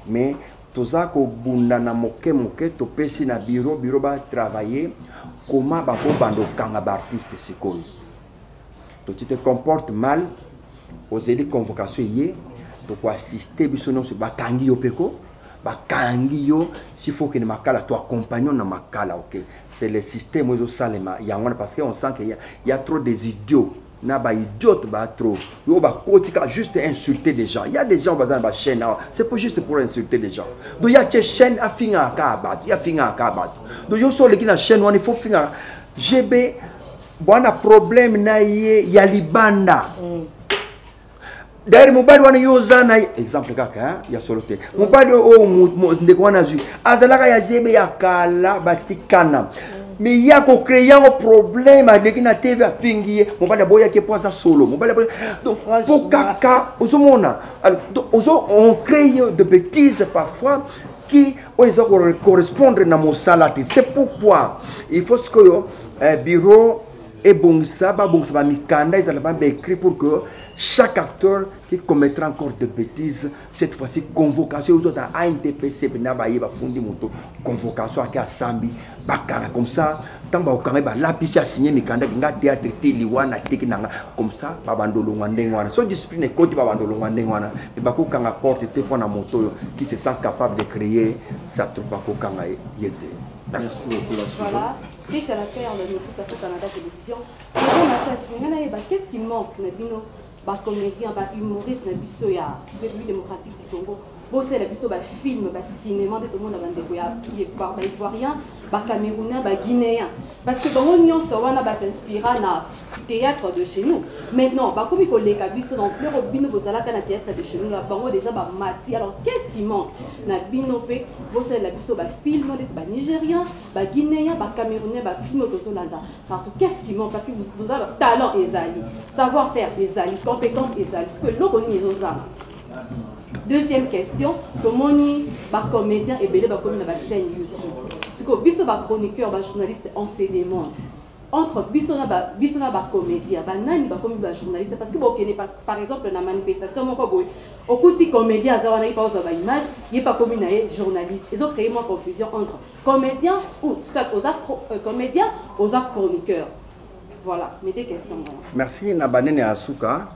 S6: mais toza ko bunda na moke to pesi na bureau ba travailler comment ba ko bando kanga ba artiste sikoyo to tu te comportes mal aux élites convocation yé to ko assister biso non se ba kangi yo peko ba kangi yo s'il faut que ne makala toi compagnon na makala OK c'est le système aux salema yangona parce que on sent qu'il y a trop des idiots na ba idiote ba trop yo ba kotika juste insulter des gens il y a des gens bazana ba chaîne c'est pas juste pour insulter des gens donc il y a des chaîne a finga ka ba il y a finga ka ba donc yo so le ki na chaîne on il faut finga GB bwana problème na ye ya libanda d'ailleurs mobali wana yoza na exemple kaka ya solote mobali o ndeko wana zui azalaka ya jebe ya kala batikana mais ya ko créer un problème avec na TV afingiye mobali boya ke poza solo mobali donc pour kaka osomona alors on crée de bêtises parfois qui correspondre na mosalati. C'est pourquoi il faut que bureau et bongsa ba mikanda ils allaient écrit pour que chaque acteur qui commettra encore de bêtises, cette fois-ci convocation aux autres à ANTPC convocation à Sambi bakara comme ça tant ba la piste a signé mikanda nga théâtre teliwana tekinanga comme ça babandolo ngandengwana so discipline côté babandolo ngandengwana mais bako kanga porte te pour na moto qui se sent capable de créer sa troupe bako kanga yete.
S9: Merci beaucoup. Voilà. Qu'est-ce à la faire de tout ça Canada télévision. Qu'est-ce qui manque Nabino ba comédien ba humoriste na biso ya République démocratique du Congo. Bon c'est la biso ba film ba cinéma de tout le monde ba ndeko ya ba ivoirien, ba camerounais, ba guinéen parce que bango nyonso wana ba s'inspira na théâtre de chez nous. Maintenant ba comme ko leka biso dans plus bino bozalaka na théâtre de chez nous bango déjà ba mati. Alors qu'est-ce qui manque na bino pe bon c'est la biso ba film ba nigérien, ba guinéen, ba camerounais, ba film autosolanda. Partout qu'est-ce qui manque parce que vous avez talent ezali, savoir-faire ezali, compétences ezali. Parce que l'on les osama. Deuxième question, comment ni ba comédien et belé ba comme na ba chaîne YouTube. Ce que biso ba chroniqueur, ba journaliste on se demande entre biso na ba comédien, ba nani ba comme ba journaliste parce que bon par exemple na manifestation moko boy okuti comédien azawana ipa oza ba image, il pas comme na journaliste. Ils ont créé moi confusion entre comédien ou soit comédien aux chroniqueur. Voilà, mes deux questions. Voilà.
S6: Merci na banene asuka.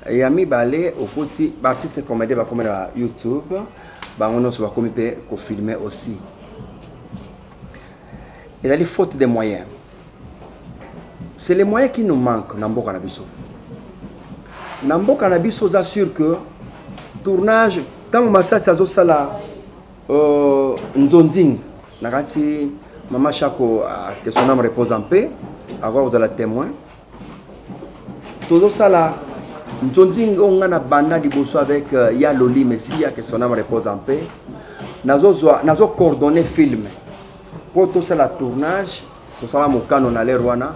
S6: Et ami balé au côté artiste comédien va comme à YouTube, bah on se va comme peut filmer aussi. Il y a les fautes de moyens. C'est les moyens qui nous manquent dans Nambo Canabiso. Nambo Canabiso assure que tournage tant que ça ça sala nzonding nakati mama Chako que son âme repose en paix avoir de la témoin tout ça là nzonding on a banda di bosso avec ya Loli Messia que son âme repose en paix nazo coordonner film pour tout ça la tournage tout ça mon canon à l'Erwana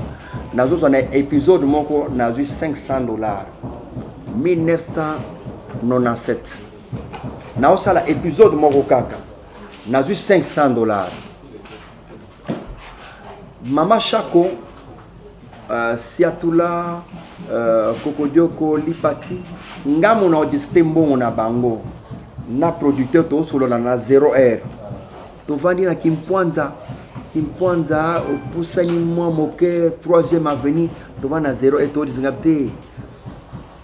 S6: nazo un épisode moko nazo $500 1997 nazo ça la épisode moko kaka nazo $500 mama Chako Siatula Kokodioko Lipati ngamo na discuter mbongo na bango na producteur to solo na 0R to vandi na Kimpwanza opusani mwa moke 3e avenue to vana 0 et to disngapte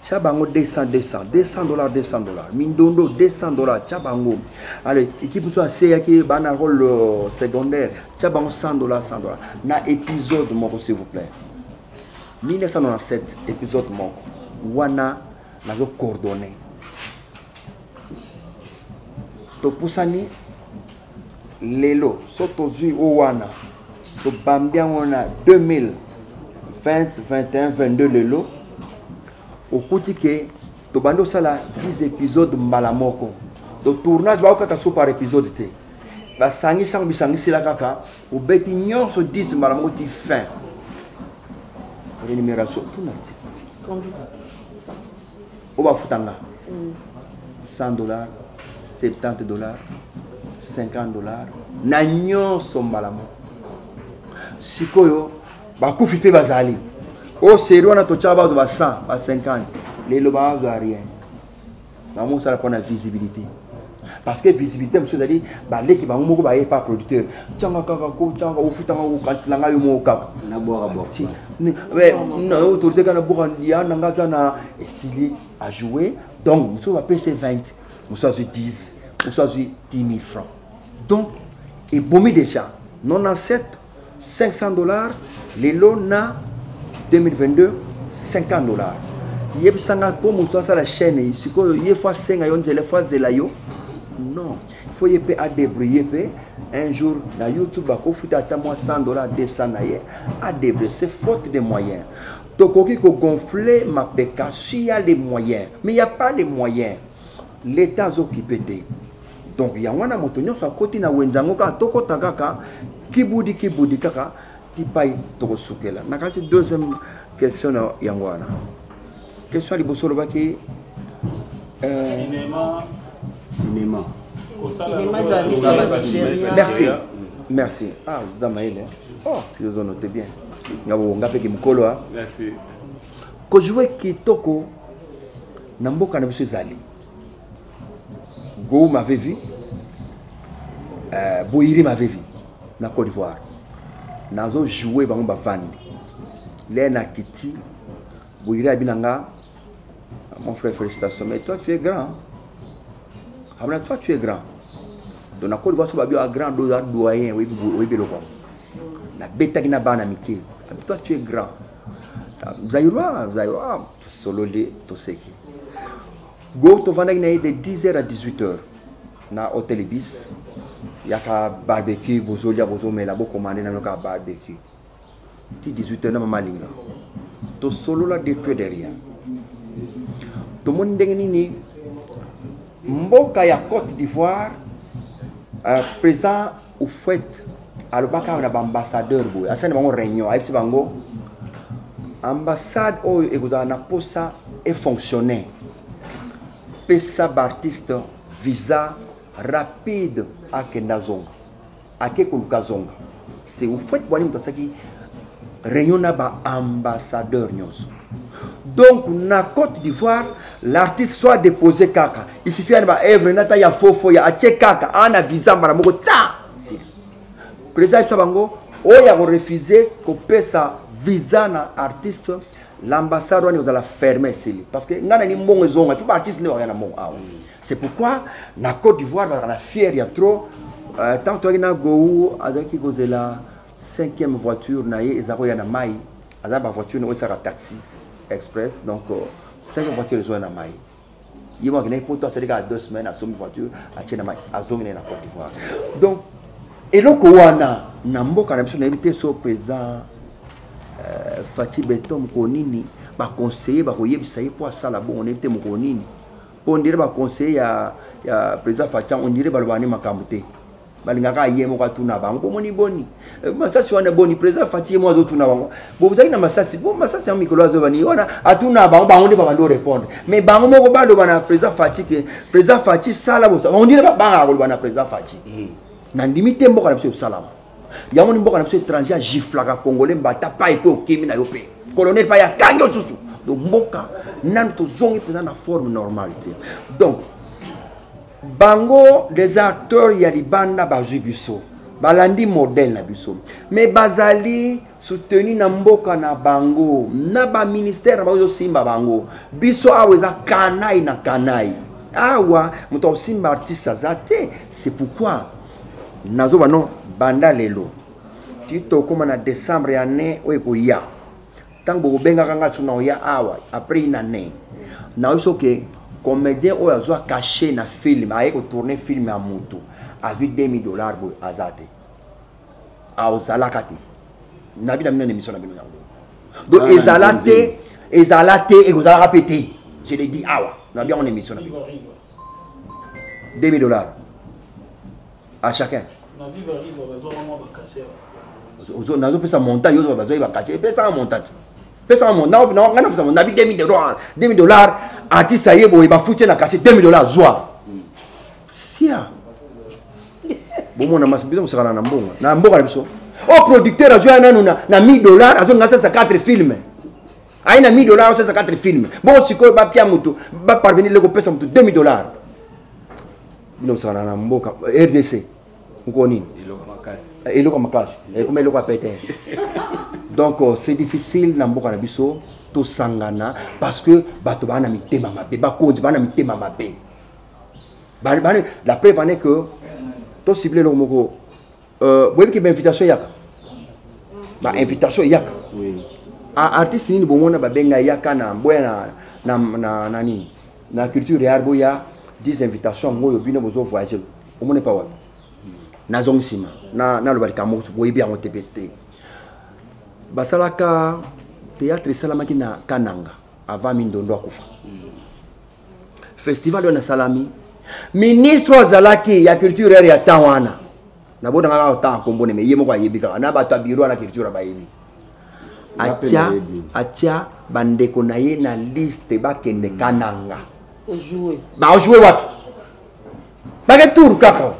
S6: chabango $200 mindondo $200 chabango allez équipe to ase yaki bana rôle secondaire chabango $100 na épisode moko s'il vous plaît 1997 épisode moko wana nazo coordonné to pusani lelo soto zui owana to bambia wana 2020 21 22 lelo okuti ke to bando sala 10 épisodes malamoko to tournage ba okata so par épisode te ba sangi sang bisangi sila kaka o beti nyonso 10 malamoko ti fin rémunération tout na combien o ba futanga $100 $70 $50 na nyonso malamo sikoyo bakufi pe bazali o sérieux na tocha ba 100 ba 50 lelo ba rien na mo sala pona visibilité parce que visibilité monsieur zali ba leki ba moko ba pas producteur tchanga kaka ko tchanga o futanga o kantlanga yo mo kaka
S7: na boira bo
S6: mais na autorité kana borandia na ngaza na esili a jouer donc monsieur va payer 20 monsieur 10 monsieur 10 000 francs. Donc, et bomi déjà, 97, $500, les lots na 2022, $50. Il y a comme ça la chaîne, il y a fois 5 il fois zelayo. Non, il faut y à débrouiller un jour dans YouTube, il faut à moi $100, 200 à débrouiller. C'est faute de moyens. tokoki ko gonfler ma peka s'il y a les moyens, mais il n'y a pas les moyens. L'État a occupé. Donc il y a un moto nyonso akoti na wenzango ka toko takaka kibudi kaka tipai toko sukela. Na kati deuxième question na yangwana. Question libosolo baki
S7: cinéma.
S6: Merci. Merci. Ah, Damaïle. Oh, je vous note bien.
S4: Merci.
S6: Quand je vois Kitoko, Namboka na biso zali. Go m'avait vu. Boiri m'avait vu. Na Côte d'Ivoire. Nazo jouer bango bavandi. Lena Kiti. Boiri abinanga. Mon frère, félicitations. Mais toi, tu es grand. Amna, toi, tu es grand. Donc, na Côte d'Ivoire, so babio a grand doyen. Oui, na beta kina bana mike. Toi, tu es grand. Zaïroa, solo de Toseki. Go to vanda de 10h à 18h. Na hôtel Ibis. Yaka barbecue, bozolia, bozomela, bo commandé na noka barbecue. Ti 18h na mamalinga. To solo la détruit derrière. To monde nini mboka ya Côte d'Ivoire, président au fait alobaka na ambassadeur boy. Asane bango réunion, ayebisi bango ambassade oyo ekozala na posa et fonctionner. Pesa artiste visa rapide à Kendazonga. À Kekolukazonga. C'est au fait pour nous qui réunion na ba ambassadeur nyonso. Donc na Côte d'Ivoire, l'artiste soit déposé kaka. Il suffit de ba œuvre nata ya fofo ya atie kaka ana visa mbala moko tsa. Président Sabango oya ko refuser ko pesa visa na artiste. L'ambassade on va la fermer ici parce que ngana ni mbongo zonga tout artiste ne va na mbongo awa. C'est pourquoi na Côte d'Ivoire la fière il y a trop tant que na go azaki kozela 5e voiture na ye ezako ya na mai azaba voiture no sera taxi express donc 5e voiture zo na mai. Yimo ngene pour toi c'est à 2 semaines à somme voiture à tina mai azongi na Côte d'Ivoire. Donc eloko wana na mboka na biso na éviter so président Fati Beton Mokonini ba conseiller ba koyebisa ye po asala bon on était Mokonini on dirait ba conseiller ya président Fati on dirait ba lobani makamute balingaka yemo ka tuna bango moni boni masasi wana boni président Fati mo azo tuna bango bo bozaki na masasi bo masasi ya mikolo azo bani wana atuna bango bango nde ba ndo répondre mais bango moko ba lobana président Fati que président Fati sala bo on dirait ba banga ko lobana président Fati na ndimite mboka na biso salama. Yamoni mboka na biso étranger giflaka congolais mbata pa epe okimi na yo pe colonel pa ya kango susu donc mboka nan to zongi pena na forme normalité. Donc bango des acteurs ya libanda bazwi biso balandi modèle na biso mais bazali soutenu na mboka na bango na ba ministère ba simba bango biso aweza kanai na kanai awa muto simba artiste azate. C'est pourquoi nazo bano banda lelo tito koma na décembre année oyo ya tango benga kanga tuna ya awa après une année na uso ke comédien oyo azwa caché na film aye ko tourner film ya mutu avi $2000 bo azate a ozalakati na bina mina émission na bino yango donc ezalate et vous allez répéter je l'ai dit awa na bien on émission na bino $2000 à chacun. Nazo pesa montant yozo bazo ba caché pesa montant pesa montant na ngana pesa montant $2000 artiste ayebo ba foutu na caché $2000 zwa sia bomo na masibizo musakana na mbonga na mboka na biso o producteur azo na $1000 azo ngasa 4 films aina $1000 ça 4 films bon siko ba pia mutu ba parvenir le ko pesa mutu $2000 bino musakana na mboka RDC Mkonini eloko makasi comme eloko apete. Donc c'est difficile na mboka na biso to sangana parce que bato bana mitema mabe ba konzi bana mitema mabe la preuve en est que to ciblé le moko boyebi ke invitation yaka ba invitation yaka oui artiste ni bomona ba benga yaka na mboya na nani na culture réelle boya 10 invitations ngoyo bino bozo voyager omone pa wapi na zongsima na lobarika mo boyebi yango tepete basalaka théâtre salamaki na Kananga avant Mindondo akufa. Festival on a salami. Ministre Zalaki ya culture ya Tawana. Na boda ngala ta kombone me yemo kwa yebika na ba tabiro na culture ba yebi. Atia bandeko na ye na liste ba kende Kananga.
S5: Jouer.
S6: Ba jouer wapi? Ba ke tour kaka.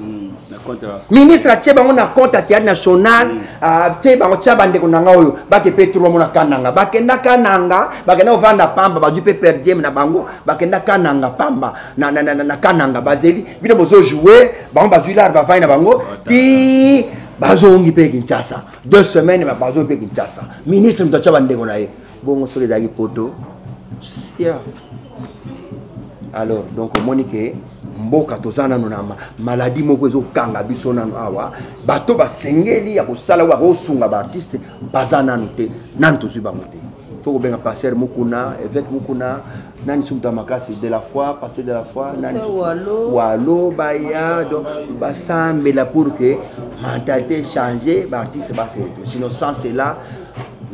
S6: Ministre atie bango na compte théâtre national atie bango tia bandeko na ngayo ba ke petro mo na Kananga. Ba kenda Kananga, ba kenda ovanda pamba ba du pe perdiem na bango, ba kenda Kananga pamba na Kananga bazeli bino bozo jouer bango bazuilar ba vaina bango ti bazongi pe Kinshasa 2 semaines ba bazo pe Kinshasa ministre mtacha bandeko na ye bongo sole dagi poto sia. Alors donc Monique mboka tozana na maladie moko ezo kanga biso nanu awa bato basengeli ya kosala wa kosunga ba artiste bazana nute nan tozui bango te faut benga passer mukuna évêque mukuna nani sumta makasi de la foi passer de la foi nani walo baya donc basambela pour que mentalité changer ba artiste ba se sinon sans cela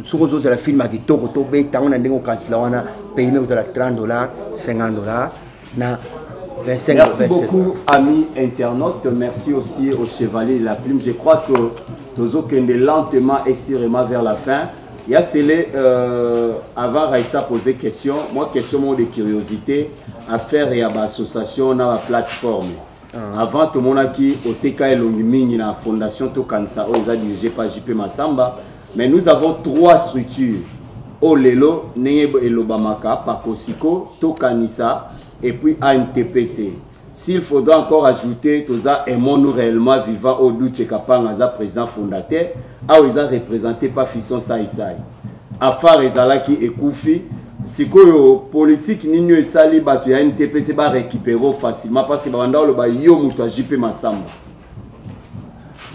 S6: sokozo c'est la film qui toko to be tangona ndengo kansila wana payer me $30 $50 na 25.
S7: Merci beaucoup, amis internautes. Merci aussi au Chevalier de la Plume. Je crois que Tozo Kende lentement et sûrement vers la fin. Il y a celle avant Raissa poser question. Moi, question de curiosité à faire et à l'association dans la plateforme. Avant tout le monde qui au TK et l'Ongimini la fondation Tokansa, ils ont dirigé par JP Massamba. Mais nous avons 3 structures. Olelo, Neyebo et Lobamaka, Pakosiko, Tokanisa. Et puis ANTPC. S'il faudra encore ajouter, Toza est nous réellement vivant au Douche Kapanga, président fondateur, où ils ont représenté par Fisson Saïsaï. Afar Ezalaki et Koufi, si que politique n'igno et sali batu ya ANTPC va récupérer facilement parce que banda le ba yo muto JP Massamba.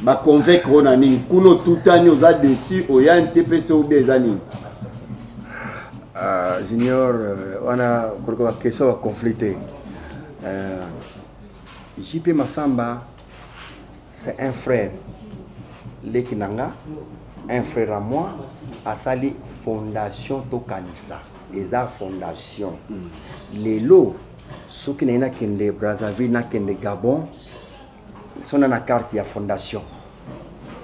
S7: Ba convaincre nani kuno tutani oza dessus au ya ANTPC ou des années.
S6: Junior, on a une question à conflicter. JP Massamba, c'est un frère. Lekinanga, un frère à moi, a sali fondation Tokanisa. Les a fondation. Les lots, ceux qui n'ont qu'un Brazzaville, n'a qu'un Gabon, sont dans la carte de fondation.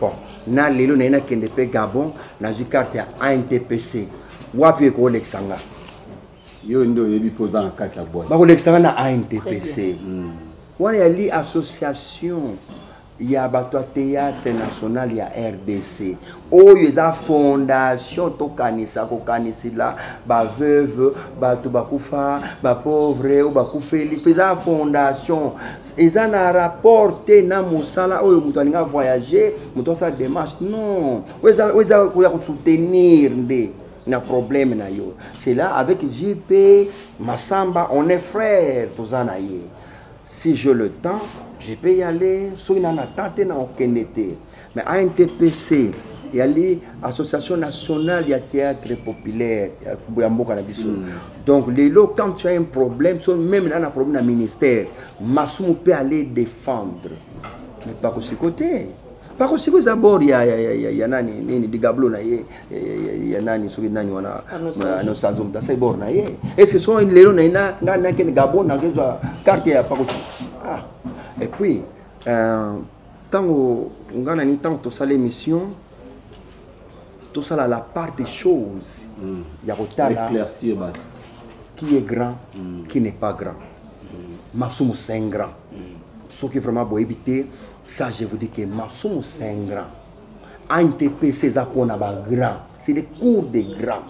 S6: Bon, na les lots n'a qu'un Gabon, dans une carte à ANTPC. Wapi ko Alexanga
S7: yo ndo yebi posa en 4 la boîte
S6: ba Alexanga na ANTPC wana yali association ya bato théâtre national ya RDC oyo eza fondation Tokanisa ko kanisila ba veuve bato bakufa ba pauvre ou bakufeli feza fondation eza na rapporté na musala oyo muto alinga voyager muto sa démarche non weza ko soutenir nde na problème na yo. C'est là avec JP Massamba, on est frères tous en aïe. Si j'ai le temps, je peux y aller. Si on a tenté na aucun été. Mais à ANTPC, il y a l'Association nationale du théâtre populaire, donc les lots quand tu as un problème, même là un problème dans le ministère, Massoum peut aller défendre. Mais pas que ce côté. Par contre, si vous d'abord il y a nani ni digablo na ye il y a nani so nani wana no sanzum ta sai bor na ye et ce sont les lots na ngana ken gabon na ke carte ya pas ah et puis tant ngana ni tant to sala émission tout ça la part des choses il y a retala
S7: éclaircir
S6: qui est grand qui n'est pas grand Massoum c'est un grand ce qui vraiment beau éviter. Ça, je vous dis que Massoum, c'est un grand. ANTPC, c'est un grand. C'est des cours des grands.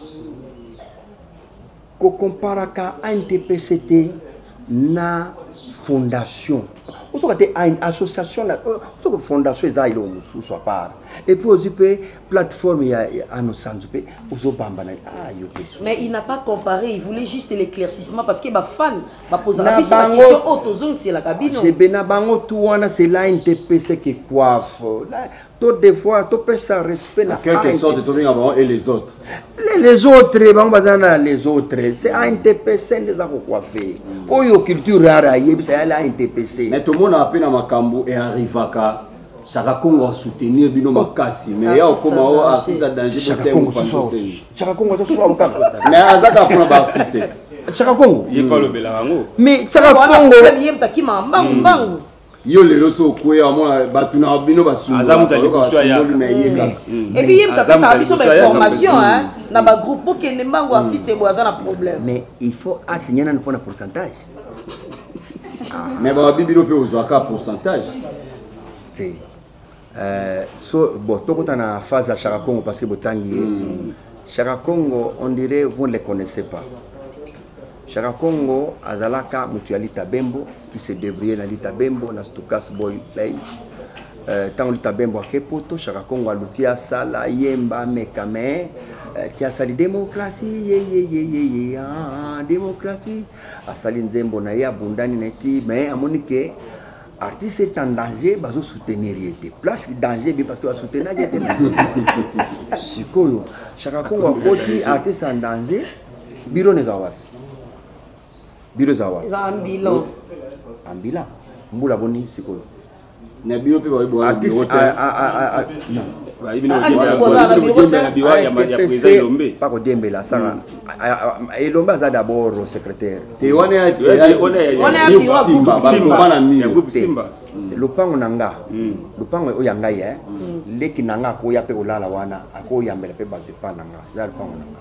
S6: Quand on compare à ANTPC, na fondation. Vous savez, une association, une fondation, soit part. Et puis, aussi, plateforme, il y a un
S5: mais il n'a pas comparé, il voulait juste l'éclaircissement parce que les fans posent la question, c'est la cabine.
S6: C'est l'ANTPC qui coiffe. Toutes des fois, tu peux ça respect.
S7: En quelque sorte, tu viens avant et les autres.
S6: Les autres, les autres, c'est ANTPC qui a coiffé. Oyo culture rare, c'est l'ANTPC.
S7: Mais tout le monde a appris dans Makambu et arrive à Chaka Congo a soutenir bino makasi mais ya okoma o artiste à danger
S6: Chaka Congo Chaka Congo
S7: mais azaka pour ba artiste
S6: Chaka Congo
S4: il pas le belango
S6: mais Chaka Congo
S7: yo lelo so koya mona batuna bino basumba
S4: azamu tajikushwa ya
S5: et puis yem ta ça biso information hein na ba groupe pour que nembango artiste bo azana problème
S6: mais il faut assigner un pourcentage
S7: mais ba bibilo pe ozwaka pourcentage
S6: c'est so bon tokota na phase à Chaka Congo parce que botangi Chaka Congo on dirait vous ne les connaissez pas. Chaka Congo azalaka mutuali Tabembo qui se débrouillait dans l'Itabembo na Stukas Boy Play tant l'Itabembo akepoto Chaka Congo alukia sala yemba mekame tia sali démocratie démocratie asali nzembo na ya bundani neti mais amonike artiste est en danger bazo soutenir yete place danger bien parce que va soutenir yete sikoyo Chaka Congo akoti artiste en danger biro ne zawa biro zawa ambila mbula boni sikoyo
S7: na biro pe ba
S6: artiste non pas ko dembela sanga elomba za d'abord secrétaire
S7: te on est
S6: Simba lupango nanga lupango oyanga ye leki nanga ko ya pe olala wana ako yambela pe ba nanga za lupango nanga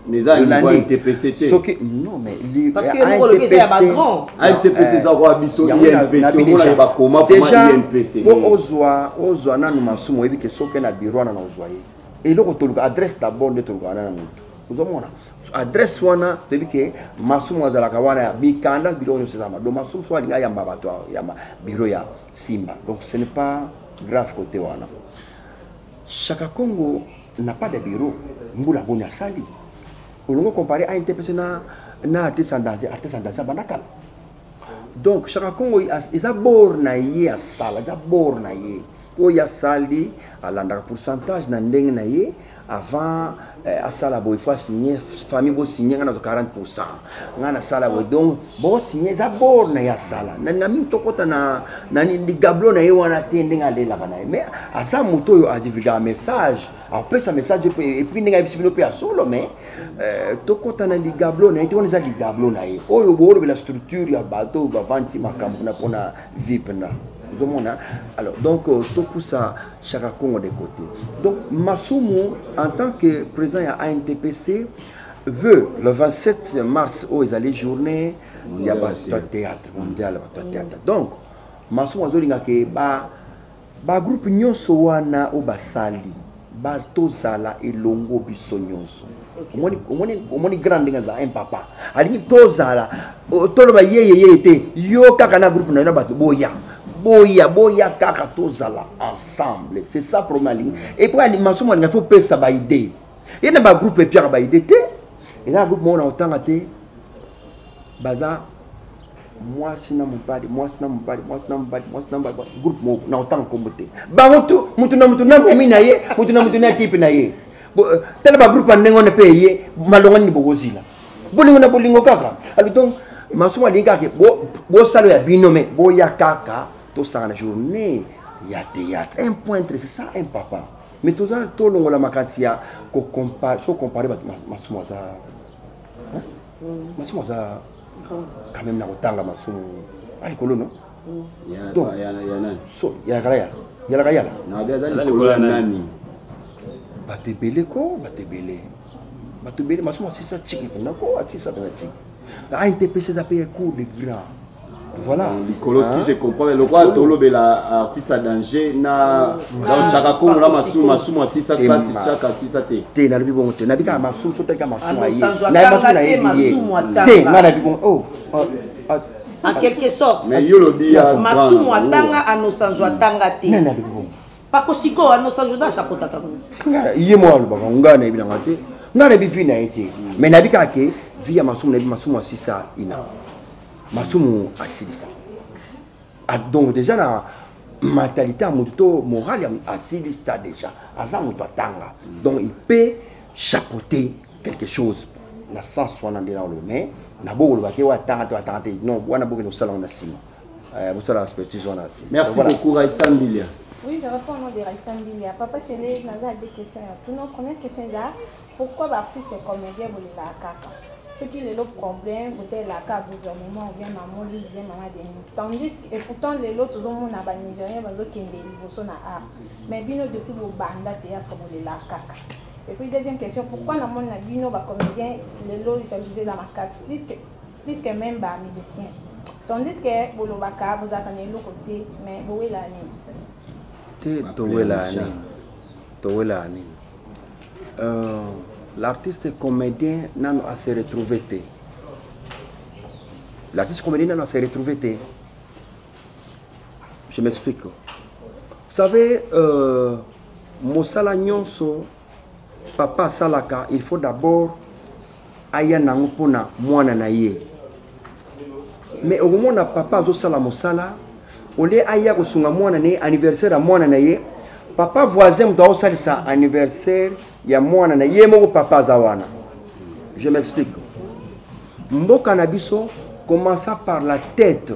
S7: mais ça il faut TPCT
S6: non mais
S5: parce que nous le c'est pas grand
S7: TPC ça roi biso INPC on a ba comment
S6: déjà
S7: INPC
S6: ozwa nanu masumo ebi ke soke na bureau na ozwaye et loko toluka adresse d'abord de toluka na mutu uzomona adresse wana ebi ke masumo azalaka wana ya bikanda bureau no sezama do masumo so alinga ya mabato ya bureau ya Simba donc ce n'est pas grave côté wana Chaka Congo n'a pas de bureau mbula bonya sali on comparé à NTPC na artiste en danger banakala donc Chaka Congo isa bor na ye a sala isa bor na ye ko ya sali alanda pourcentage na ndenge na ye avant à sala boy faut signer famille bo signer na 40% ngana sala boy donc bo signer isa bor na ya sala na ngami tokota na ni gablo na ye wana tende ngalela bana mais asa moto yo a divulguer message après ça message et puis ninga bisibino pe solo mais tokota na ligablo na iti woneza ligablo na ye oyo boro la structure ya bateau ba vanti makambo na pona vip na zomona alors donc tout ça Chaka Congo de côté donc Masumu en tant que président à ANTPC veut le 27 mars où ils allaient journée il y a théâtre mondial théâtre donc Masumu azolinga ke ba groupe nyonso wana o basali base tozala elongo biso nyonso omoni grande ngaza un papa ali tozala toloba yeye te yo kaka na groupe na bato boya kaka tozala ensemble c'est ça problème et pour animation il faut pesa ba idée et na ba groupe pierre ba idée te et na groupe mon otanga te baza moi sina mupadi groupe mo na otanga kombote bango mutu na momi na ye mutu na type na ye tel ba groupe ndenge on pe ye malonga ni bogozila bolingo kaka alors donc masuma linga ke bo salo ya binome bo ya kaka to sa na journée ya théâtre un point c'est ça un papa mais tout ça to longo la makantia ko comparer masuma za masuma za quand même na otanga masumu ali kolono donc so ya kala
S7: na bia za nani
S6: batebele masumu sisa chiki na ko atisa na chiki a NTPC ça paye cours de grand voilà
S7: si je comprends le roi tolobe la artiste à danger na dans Chaka Congo la masumu sisa classe chaque sisa
S6: te na bibongo te na bika masumu so te ka masumu aye na masumu na ye te na bibongo
S5: en quelque sorte
S7: mais yo lobia
S5: masumu atanga anosanzo atanga te
S6: na bibongo
S5: pakosiko anosanzo da chakota kango
S6: iye mo alu baka ngana ebina te ngana bifina ete mais na bika ke via masumu sisa ina masumu asilisa donc déjà la mentalité à moto morale asilisa déjà asa moto atanga donc il peut chapeauter quelque chose na sens wana ndela lo mais na boko ba ke wa tanga non wana boko no sala na sima vous sala expertise wana sima
S7: merci beaucoup Raissa Mbilia
S2: Oui, je réponds au nom de Raïssa Mbilia. Papa, c'est les deux questions. Notre première question est là, pourquoi l'artiste et comédien vous la caca? Ce qui est le problème, vous êtes la caca gouvernement, ou bien maman, ou bien maman des tandis et pourtant les autres ont un Nigérien, qui est des art. Mais bien depuis vos bandes théâtre comme la caca. Et puis deuxième question, pourquoi la monde n'a bino ba comédien les lots ils dans ma case plus que même ba musicien. Tandis que vous l'obaka vous attendez l'autre côté mais vous est la
S6: l'artiste comédien n'a pas se retrouvé. L'artiste comédien n'a pas se retrouvé. Je m'explique. Vous savez, Mosala Nyonso, papa Salaka, il faut d'abord aya nangupona mwana na ye. Mais au moment où papa Zosala Mosala, au lieu aya kosunga mwana ne anniversaire à mwana na ye, papa voisin doit aussi sa anniversaire ya mwana na ye moko papa zawana. Je m'explique. Mboka na biso commença par la tête.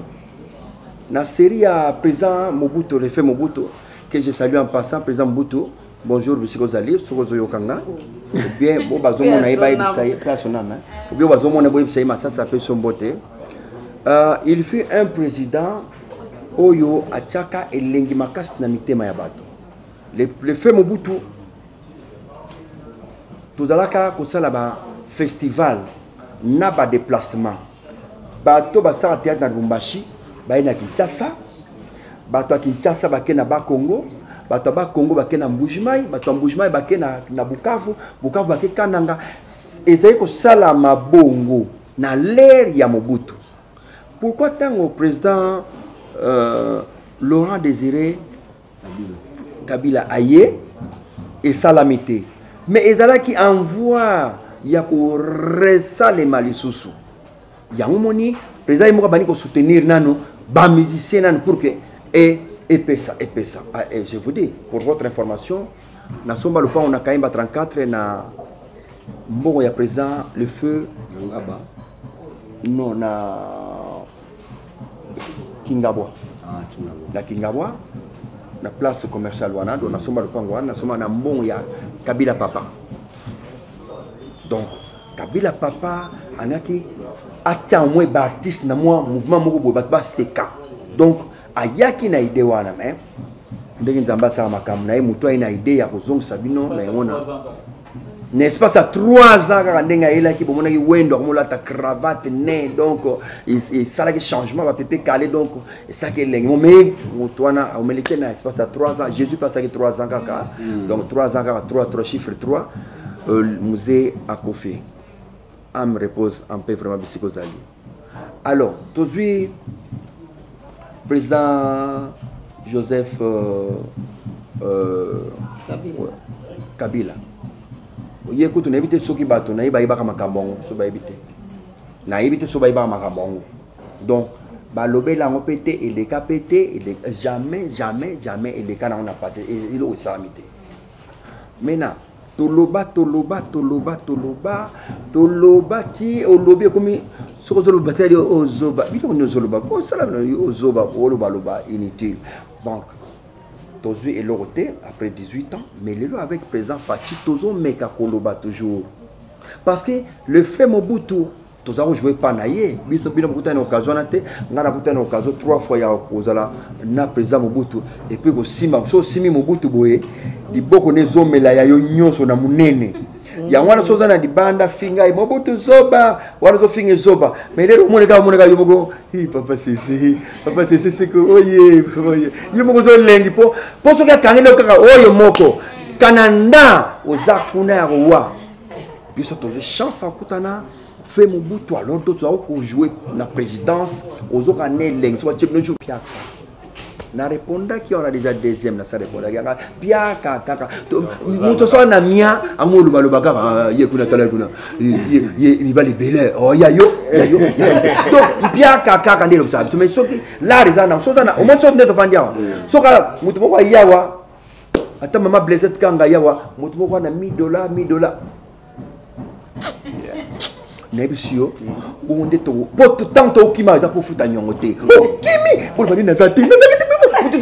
S6: La série à président Mobutu, le fait Mobutu, que je salue en passant, président Mobutu. Bonjour, monsieur Kozali, Sokozo Yokanga. Bien, bon, bazomo na iba ibisaye, personnellement. Bien, bazomo na ibisaye, ça s'appelle son beauté. Il fut un président Oyo Achaka et Lengimakas Namitema Yabato. Le fait Mobutu, tout à l'heure, un festival, n'a pas de déplacement. Bato Basara Théâtre na Lubumbashi, Baina Kinshasa, Bato Kinshasa, Bakena Bakongo, Bato Bakongo, Bakena Mbujimai, Bato Mbujimai, Bakena Bukavu, Bukavu, Bakena Kananga, et c'est que ça la Mabongo, na l'ère ya Mobutu. Pourquoi tant au président Laurent Désiré Kabila Aye et Salamité? Mais il y a qui envoie, il y a pour resa les malisusu. Il y a un moment, le président il faut soutenir nano, les musiciens pour que et ça. Et je vous dis, pour votre information, na somba le pas on a quand même 34 na mbongo ya président le feu non na Kingabwa. Na Kingabwa. La place commerciale wana do na somba le pango na somba na mbongo ya Kabila papa. Donc Kabila papa anaki atia moi artiste na moi mouvement moko bo ba seka. Donc ayaki na idée wana mais ndenge nzamba sa makamu na ye muto ina idée ya kozong sabino na yona. N'est-ce pas ça 3 ans quand ndenge ela ki bomona ki wendo komola ta cravate né donc et ça là que changement va pépé calé donc et ça que lengi mais muto wana au meleke na n'est-ce pas ça 3 ans Jésus passe à 3 ans kaka. Donc 3 ans kaka 3 chiffre 3 musée à Kofi. Âme repose en paix vraiment Bisiko Zali. Alors, aujourd'hui, président Joseph Kabila. Il écoute, on a évité ce qui bat, on a évité Makambongo, on a évité. On a évité ce qui bat Makambongo. Donc, Balobé l'a pété, et les cas pété, jamais, et les cas n'ont passé, et il a aussi amité. Maintenant, Toloba ti o lobby comme so zo loba tali o zoba bito no zo loba ko sala no zoba o loba inutile. Donc tozu et loroté après 18 ans mais le avec président Fati tozo meka koloba toujours parce que le fait Mobutu toza ko jouer pas naie biso bino kuta na occasion na te ngana kuta na occasion 3 fois ya kozala na président Mobutu et puis ko simba so simi Mobutu boye di boko ne zomela ya yo nyonso na munene ya wana soza na di banda finga Mobutu zoba wana zo finga zoba mais lero moneka yo moko hi papa c'est que oye yo moko zo lengi po so ka kangelo kaka oyo moko kananda ozakuna ya roi biso tozo chance akutana fait Mobutu alors d'autres ont joué la présidence aux autres années soit piaka na répondant qui aura déjà deuxième na ça répondant piaka kaka muto so na mia amolu baloba kaka ye kuna tala kuna ye ba libele oh ya yo donc piaka kaka ndelo ça mais soki la rezana so na au moins so ndeto fandia so kala muto moko yawa ata mama blessed kanga yawa muto moko na $1000 Nebisio, on est au bout de temps qui m'a pour foutre à nyongoté. Oh, Kimi, pour le na zati, na zati,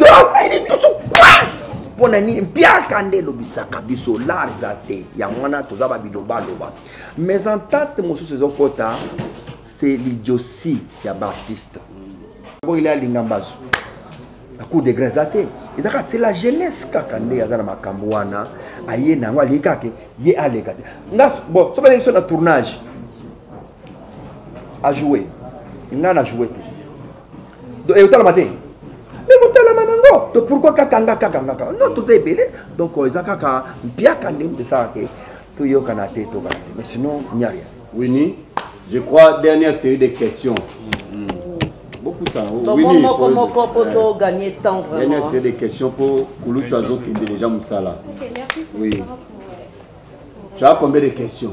S6: pona nini mpiaka nde lobisaka biso larza te yango wana toza babilobaloba mais entente mosusu ezokota c'est l'idiotie ya baartiste bon il est alinga mbazo na coup de grâce te ezaka c'est la jeunesse kaka nde aza na makambo wana aye nango alingi kake ye aleka te nga bon so balingi so na tournage a jouer nga na jouer te do e utala mate mais utala manango donc pourquoi kakanga non tout est belé donc eza kaka mpiaka nde de ça que tout yokana te to kate mais sinon il n'y a rien.
S7: Winnie, je crois dernière série de questions. Beaucoup ça.
S5: Winnie, comment peut-on gagner temps vraiment?
S7: Dernière série de questions pour Koulutazo qui est déjà Moussala.
S9: Ok, merci.
S7: Oui. Tu as combien de questions?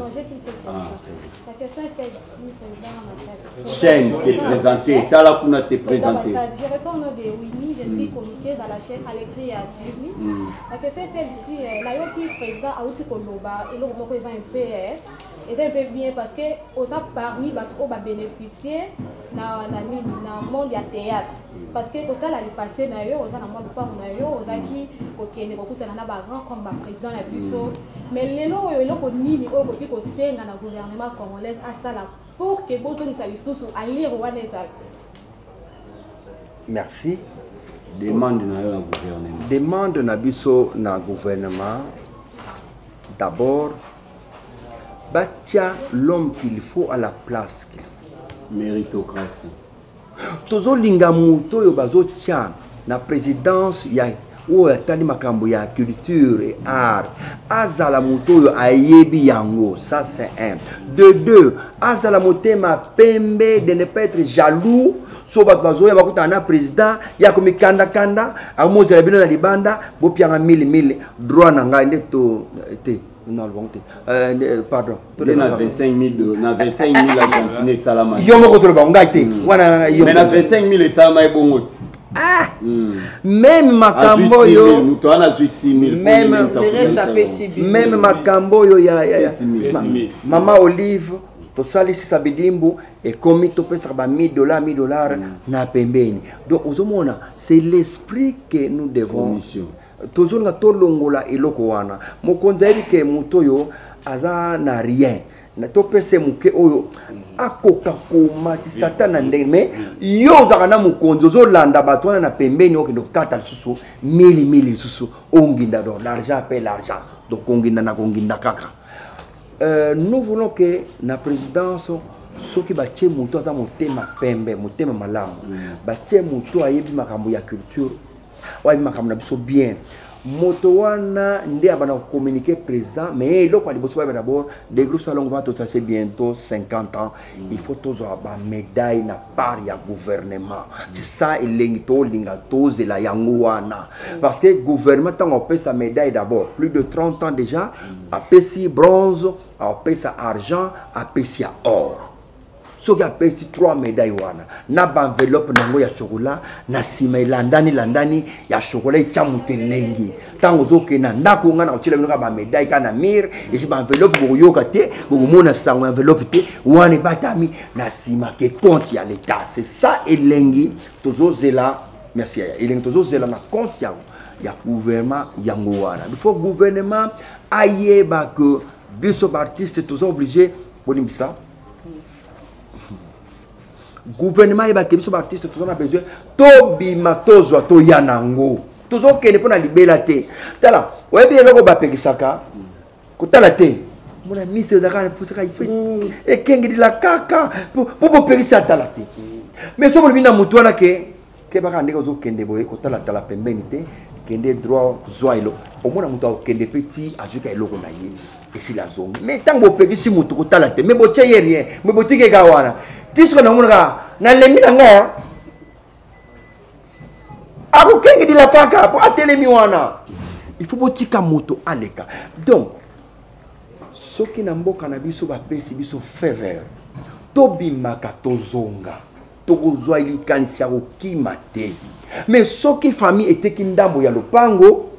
S9: La question est celle-ci, président.
S7: Chaîne s'est présentée, Talakuna s'est présentée.
S9: Je réponds au nom de Winnie, je suis communiqueuse à la chaîne Allegri et Ativni. La question est celle-ci, la Yoki président Aouti Koloba, et l'autre est un PR, est un peu bien parce que aux parmi les bénéficier dans le monde du théâtre. Parce que quand elle est passée, aux monde pas aux qui OK grand comme président la puceau mais les lots et l'autre nini au côté au sein dans le gouvernement congolais à ça là pour que besoin ça lui sous à lire ou
S6: merci.
S7: Demande na gouvernement.
S6: Demande na biso na gouvernement d'abord batia l'homme qu'il faut à la place qu'il faut.
S7: Méritocratie.
S6: Tozo linga muto yo bazo tia na présidence ya ou atali makambo ya culture et art azala muto yo ayebi yango, ça c'est un. De deux, azala motema pembe de ne pas être jaloux so bazo ya bakuta na président ya komi kanda amoza bino na libanda bo pianga 1000 droit na nga nde to te. Non, pardon.
S7: Il y a 25 000 Argentines Salama.
S6: Il y a
S7: 25 000 Salama et Bongoti.
S6: Ah! Même Makambo yo.
S5: Même le reste à PCB.
S6: Même Makambo yo ya. Maman Olive, to sali si sabidimbu et comme to pesa ba $1000 na pembeni. Donc ozomona, c'est l'esprit que nous devons. Tozonga tolongola eloko wana mokonza ke mutoyo aza na rien na topese muke oyo akoka komati satana ndeme yo zaka na mukonzo zolanda bato wana na pembeni okendo kata susu 1000 susu onginda do l'argent paie l'argent donc onginda na konginda kaka nous voulons que na présidence soki batie muto ata motema pembe motema malamu batie muto ayebi makambo ya culture ouais makamna biso bien moto wana ndé abana communiquer président mais loko ali boso d'abord des groupes salon va tout c'est bientôt 50 ans il faut toujours ba médaille na part ya gouvernement c'est ça elengito linga toze la yango wana parce que gouvernement tant on paie sa médaille d'abord plus de 30 ans déjà a pesi bronze a pesi argent a pesi or. Ce qui a payé 3 médailles wana na ba enveloppe nango ya chocolat na sima landani ya chocolat itiamutelengi tango zoke na ndako nga na otila bino ba médaille kana mir et je ba enveloppe bo yoka te bo mona sango enveloppe te wana batami na sima ke compte ya l'état c'est ça elengi tozo zela merci ya elengi tozo zela na compte ya gouvernement yango wana il faut gouvernement ayeba que biso artiste tozo obligé bonimisa gouvernement yeba ke biso ba artiste tous on a besoin to bima tozwa to yanango tozo kene pona libela te tala webi eloko ba pekisaka ko tala te mona mise zakana pusaka ife e kengi di la kaka po pekisa tala te mais so bina mutu wana ke baka ndeko zo kende boye ko tala pembeni te kende droit zoilo au mona mutu kende petit azuka eloko na ye et si la zone mais tant bo pekisi mutu ko tala te mais bo teye rien mais bo tike ga wana tisiko na mona na lemi na nga ako kengi di la kaka po atelemi wana il faut botika moto aleka donc soki na mboka na biso ba pesi biso faveur to bimaka tozonga to kozwa ilikanisi ya kokima te mais soki famille eteki ndambo ya lopango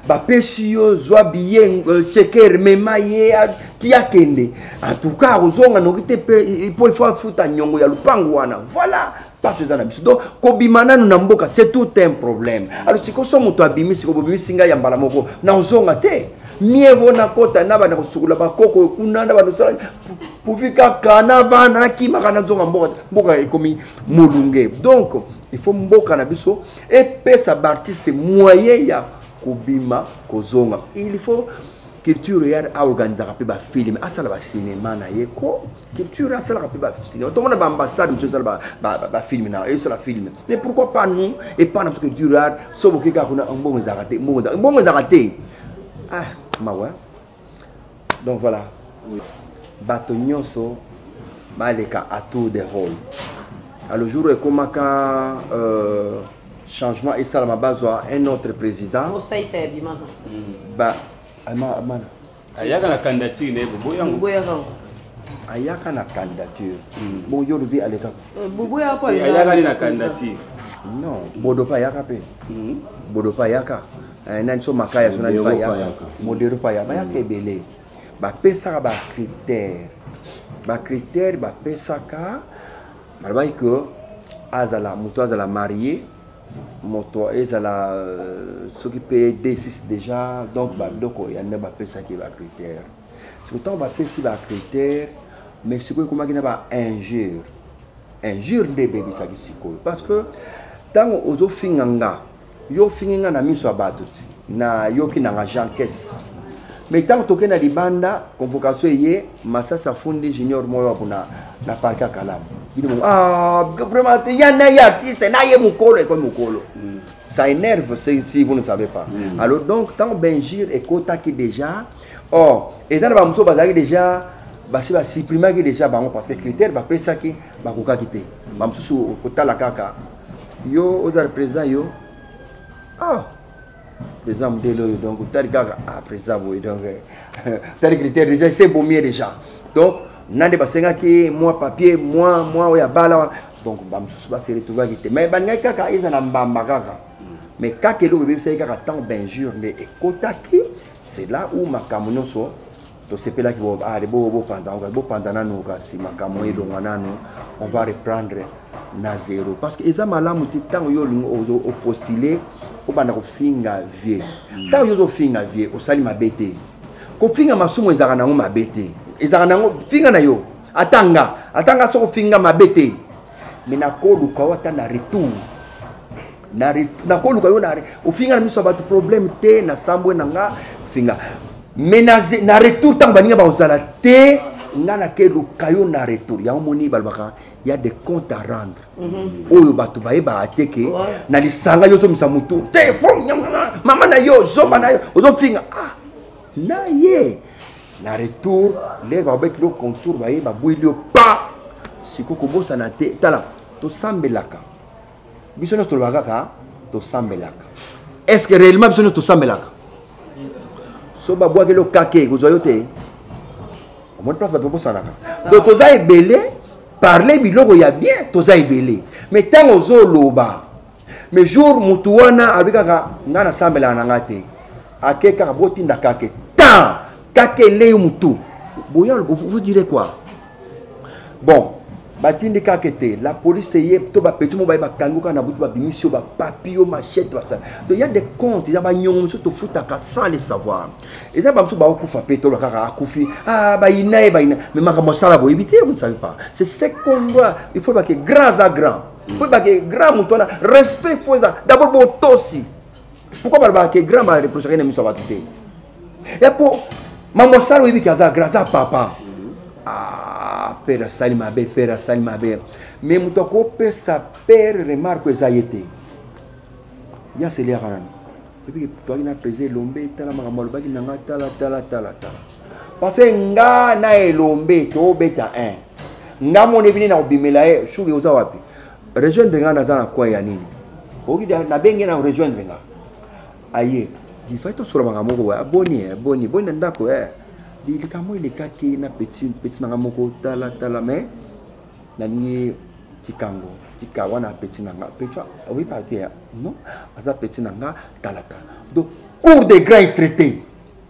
S6: ba pesi yo zwa bien checker mema ye tia kende en tout cas ozonga nokite pe il faut futa nyongo ya lupango wana voilà pas ce genre de donc kobimana nous namboka c'est tout un problème alors si ko so moto abimi si ko bimi singa ya mbala moko na ozonga te mieux vaut na kota na bana kusukula bakoko kuna na bana sala pufika kana bana na kima kana zonga mboka ekomi mulunge donc il faut mboka na biso et pesa bâtisse moyen ya kobima kozonga il faut culture ya organiser pe ba film asala ba cinéma na yeko culture asala pe ba cinéma to mona ba ambassade monsieur sala ba film na et sur la film mais pourquoi pas nous et pas notre culture so bokika kuna mbongo zakate ah mawa donc voilà bato nyonso baleka à tour de rôle alors le jour ekomaka changement et ça la base un autre président
S5: ça c'est bien
S6: ba amana
S4: ayaka na candidature ne boyango
S6: ayaka na candidature bon yo lubi aleka
S5: boboya ko
S4: ayaka na candidature
S6: non bodopa yaka pe bodopa yaka nani so makaya so nani pa yaka modero pa yaka ebele ba pesa ba critère ba pesa ka malbai que azala muto azala marié moto ezala ce qui paye D6 déjà donc ba doko ya ne ba pesa ki ba critère c'est autant ba pesa ba critère mais ce que comment na ba injure de bébé ça qui siko parce que tant ozo finganga yo finga na miso abatu na yo ki na agent caisse mais tant toke na libanda convocation yé Masasa Fundi junior moyo kuna na parka Kalamu vraiment il y a un artiste na ye mukolo comme mukolo ça énerve si vous ne savez pas alors donc tant Benjir et Kota qui déjà et dans ba muso bazaki déjà basi ba supprimer qui déjà bango parce que critère ba pesa ki ba koka kité ba muso kota la kaka yo aux président yo président Mdelo donc tel kaka président boy donc tel critère déjà c'est beau mieux déjà donc nande basenga ki moi papier moi oya bala donc ba mususu ba se retrouver kité mais ba ngai kaka iza na mbamba kaka mais kaka lo be se kaka tant benjure ne ekotaki c'est là où makamuno so to sepela ki bo panzana no ka si makamu edonga nano on va reprendre na zéro parce que eza malamu ti tango yo lingo o postuler o bana ko finga vie tango yo zo finga vie o sali mabete ko finga masumo ezaka nango mabete ezaka nango finga na yo atanga so ko finga mabete mina ko luka wata na retour na ko luka yo na o finga na miso ba problème te na sambwe nanga finga menace na retour tango baninga ba ozala te ngana ke luka yo na retour ya moni balbaka il y a des comptes à rendre oyo bato baye ba ateke na lisanga yo so misamutu te mama na yo zoba na yo ozo finga na ye na retour les ba bet lo contour baye ba bouilio pa siko ko bosa na te tala to sambelaka biso no to bagaka to sambelaka est-ce que réellement biso no to sambelaka so ba boa ke lo kake ko zoyote au moins place ba to bosa naka donc to za ebele parler biloko ya bien toza ebele mais tant ozo loba mais jour mutu wana abikaka ngana sambela na ngate akeka botinda kake tant kake le mutu boya vous direz quoi bon batindi kake te la police y to ba petit mo ba kanguka na butu ba bimisio ba papio machette ba ça donc il y a des comptes il y a ba nyongo so to futaka sans le savoir et ça ba mso ba okufa pe to kaka akufi ba ina mais makamo sala bo éviter vous ne savez pas c'est ce qu'on doit il faut pas que grand à grand il faut pas que grand mutona respect faut ça d'abord bo tosi pourquoi ba que grand ba reprocher na miso ba tuté et pour mamo sala oui kaza grâce à papa père Salima be mais mutoko pesa père remarque ezayete ya c'est les ranan et puis toi il a pesé lombe tala makambo baki nanga tala parce que nga na elombe to beta 1 nga moni bini na obimela e shuge uza wapi rejoindre nga na zana kwa ya nini oki na benge na rejoindre nga aye di faito sura makambo boni ndako di likamo ile kaki na petit nanga moko tala mais nani tika wana petit nanga petwa oui pas dire non aza petit nanga tala donc cours de grand traité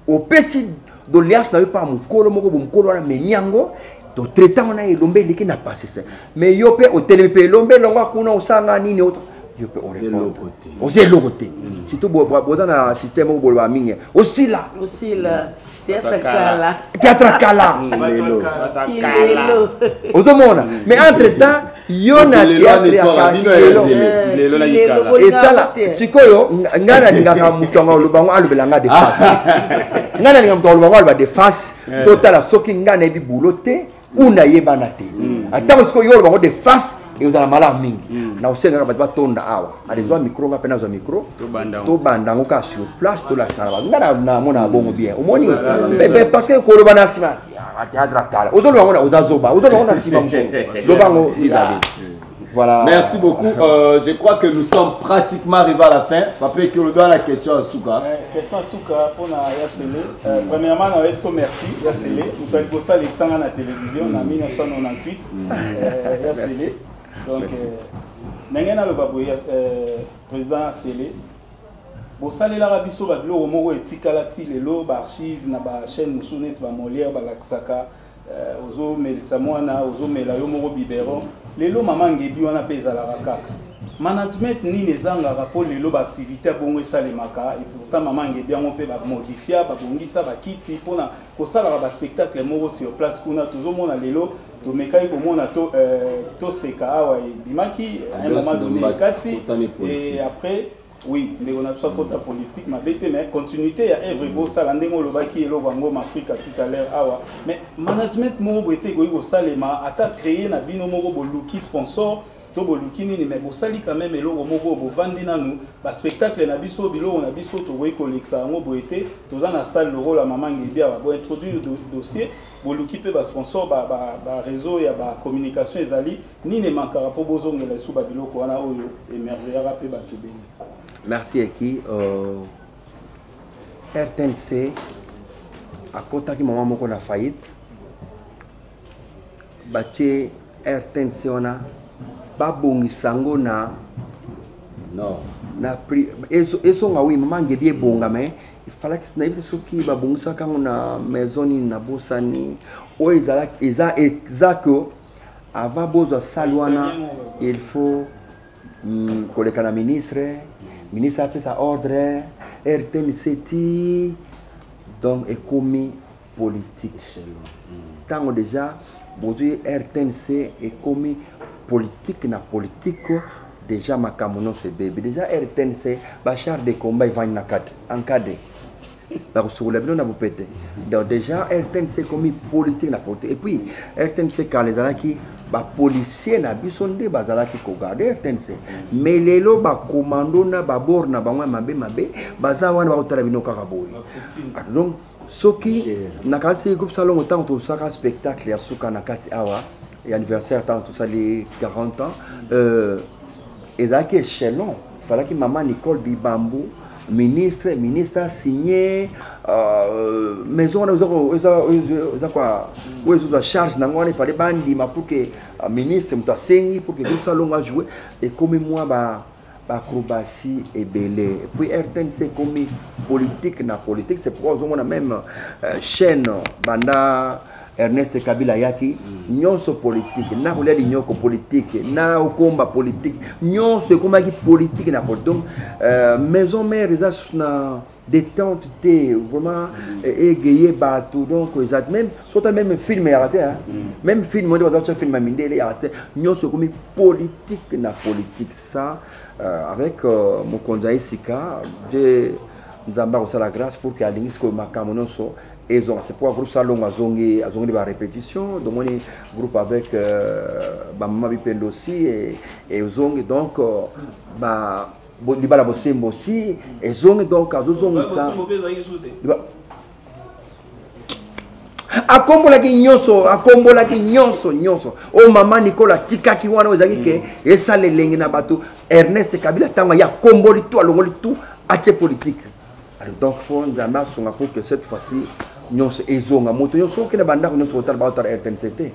S6: au pesi d'olias na pas mukolo moko mukolo wana menyango to traitant on a elombe liki na passé ça mais yo pe au télé pe elombe longa kuna osanga nini autre yo pe on répond aussi l'autre surtout boza na système où bolwa mingi aussi là théâtre kala ozomona mais entre temps yo na théâtre et ça là sikoyo ngana ngaka mutonga lubango alobelanga de face ngana ngam to lubango alba de face total soki ngana ebi bouloté una yebana te atako sikoyo lubango de face et vous avez mal mingi na osenga ba tonda awa alizwa micro nga pena za micro to banda ngoka sur place to la sala ngana na mona bongo bien omoni parce que ko lobana sima théâtre kala ozolo ngona ozazoba ozolo ngona sima mko lobango vis-à-vis. Voilà. Merci beaucoup. Je crois que nous sommes pratiquement arrivés à la fin. Après que le doigt la question à Souka.
S8: Question à Souka pour na Yasele. Premièrement, on va dire merci Yasele. Nous avons bossé Alexandre à la télévision en 1998. Yasele. Donc, n'engena le babou président Sele. Bossale la rabiso bablo au moro etikalati lelo ba archive na ba chaîne musunet ba Molière ba laksaka ozo melisa mwana ozo mela yo moro biberon lelo mama ngebi wana peza la rakaka management ni nezanga rapport lelo ba activité bongo esalemaka et pourtant mama ngebi yango pe ba modifier ba bongisa ba kiti pona ko sala ba spectacle moro sur place kuna tozo mona lelo to mekai ko mona to seka awa bimaki un moment donné kati et après oui, mais on a besoin de politique, mais continuité, il y a Evry Bossa, l'andémo Lobaki et Lobango, Afrique tout à l'heure, mais management Moro était Goïgo Salema, a créé un bino Moro Luki sponsor, Tobo Luki, mais Bossali quand même, et Lobo Moro, Vandina nous, le spectacle, on a biso, Bilo, on a biso, Toboï Colexa, Mobo était, tous en a salle, le rôle à maman Guébia, va introduire le dossier. Boluki peut ba sponsor ba réseau ya ba communication ezali ni ne manquera pour bozonga la sous babilo ko na oyo émerveillera pe ba to béni.
S6: Merci Eki. RTNC a contacté maman moko na faillite. Bache RTNC ona ba bongisango na non na pri eso nga oui maman ngebi bonga mais il fallait que na ibite soki ba bongisa kango na maison ni na bosani o ezako avant bozo salwana il faut koleka na ministre appelle sa ordre RTNC ti donc est commis politique chez nous tant déjà bozo RTNC est commis politique na politique déjà makamono c'est bébé déjà RTNC ba char de combat il va na kat encadré la sur le na bopete donc déjà RTNC commis politique na politique et puis RTNC quand les alaki ba policier na bisonde bazalaki ko garder RTNC mais lelo ba commando na ba bor na ba mabe baza wana ba kotala bino kaka boy donc soki na kasi groupe salon autant to saka spectacle ya suka na kati awa et anniversaire tant tout ça les 40 ans ezaki échelon fallait que maman Nicole Bibambu ministre a signé maison on a quoi où est la charge n'angone il fallait bandi ma pour que ministre mta sengi pour que tout ça longa jouer et comme moi ba acrobatie et belé puis RTNC comme politique na politique c'est pourquoi on a même chaîne banda Ernest Kabila yaki nyonso politique na kolia linyoko politique na okomba politique nyonso komba ki politique na donc maison mère ça na détente té vraiment égayé bateau donc exact même soit même film ya raté même film on doit film mindele ya raté nyonso comme politique na politique ça avec mon konza Isika de nzamba ko la grâce pour que alingis ko makamono so c'est pour un groupe salon à zongi de répétition donc on est groupe avec Mama Bipendo aussi et zongi donc libala bosembo aussi et zongi donc zongi ça akombola ki nyonso o mama Nicola tikaki wana ozaki ke esale lengi na bato Ernest Kabila tanga ya komboli tout alongoli tout atie politique alors donc faut nzamba songa pour que cette fois-ci nyonso ezonga moto nyonso kena banda ko nyonso otala ba RTNC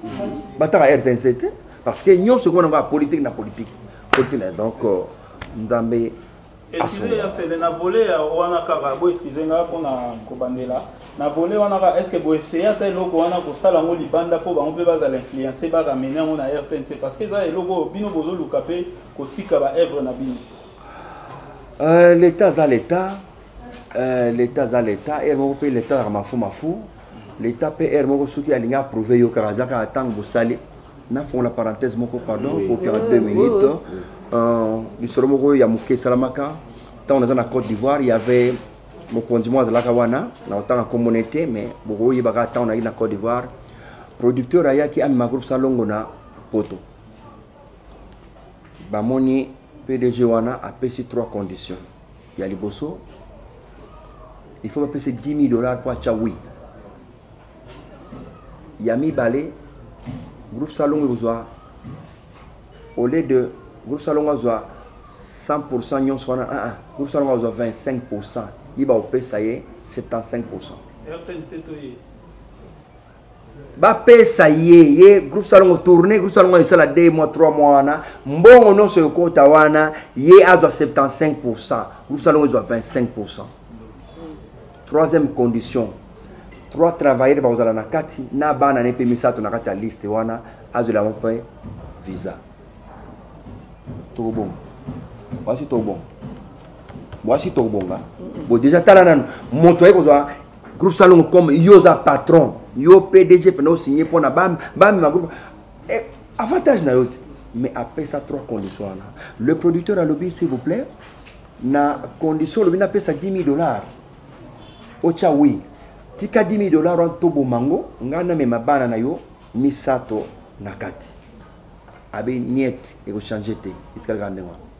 S6: batara RTNC parce que nyonso ko na politique na politique donc nzambe
S8: asonga c'est na volé wana kaka bo excusez nga pona ko bandela na volet wana est-ce que vous essayez ata eloko wana kosala ngo libanda po bango mpe bazala influencer baramener yango na RTNC parce que eza eloko bino bozoluka mpe kotika baœuvre na bino?
S6: L'état za l'état, l'état za l'état, et moko mpe l'état za mafu l'état mpe r moko soki alingi approuve yo kaka azaka atango bosali nafongola parenthèse moko pardon pour 42 minutes lisolo moko ya moke esalamaka ntango naza na Côte d'Ivoire il y avait mokonzi moko azalaka wana na otanga communauté mais bokoyebaka ntango nayaki na Côte d'Ivoire producteur ayaki amema groupe salongo na poto bamoni PDG wana apesi 3 conditions ya liboso il faut bapesi $10,000 po atia oui ya mibale groupe salongo ekozwa au lieu de groupe salongo azwa 100% nyonso wana groupe salongo azwa 25% ye baopesa ye 75%. Bapesa ye groupe salongo tourné groupe salongo esala 2 mois 3 mois wana mbongo nyonso ekota wana ye azwa 75%, groupe salongo ezwa 25%. Troisième condition, 3 travailleurs bazala na kati na bana ne pe misato na kati ya liste wana azela mpe visa. Tout bon. Voici tout bon. Voici tout bon là. Bon déjà talana moto ekozwa groupe salon comme yoza patron, yo PDG peno signé pour na bam ma groupe. Avantage na yote. Mais après ça 3 conditions là. Le producteur a lobby s'il vous plaît na condition lobby na pesa $10,000. Ocha oui. Tika $10,000 en tobo mango ngana me mabana na yo misato nakati. Abe niet et changer te.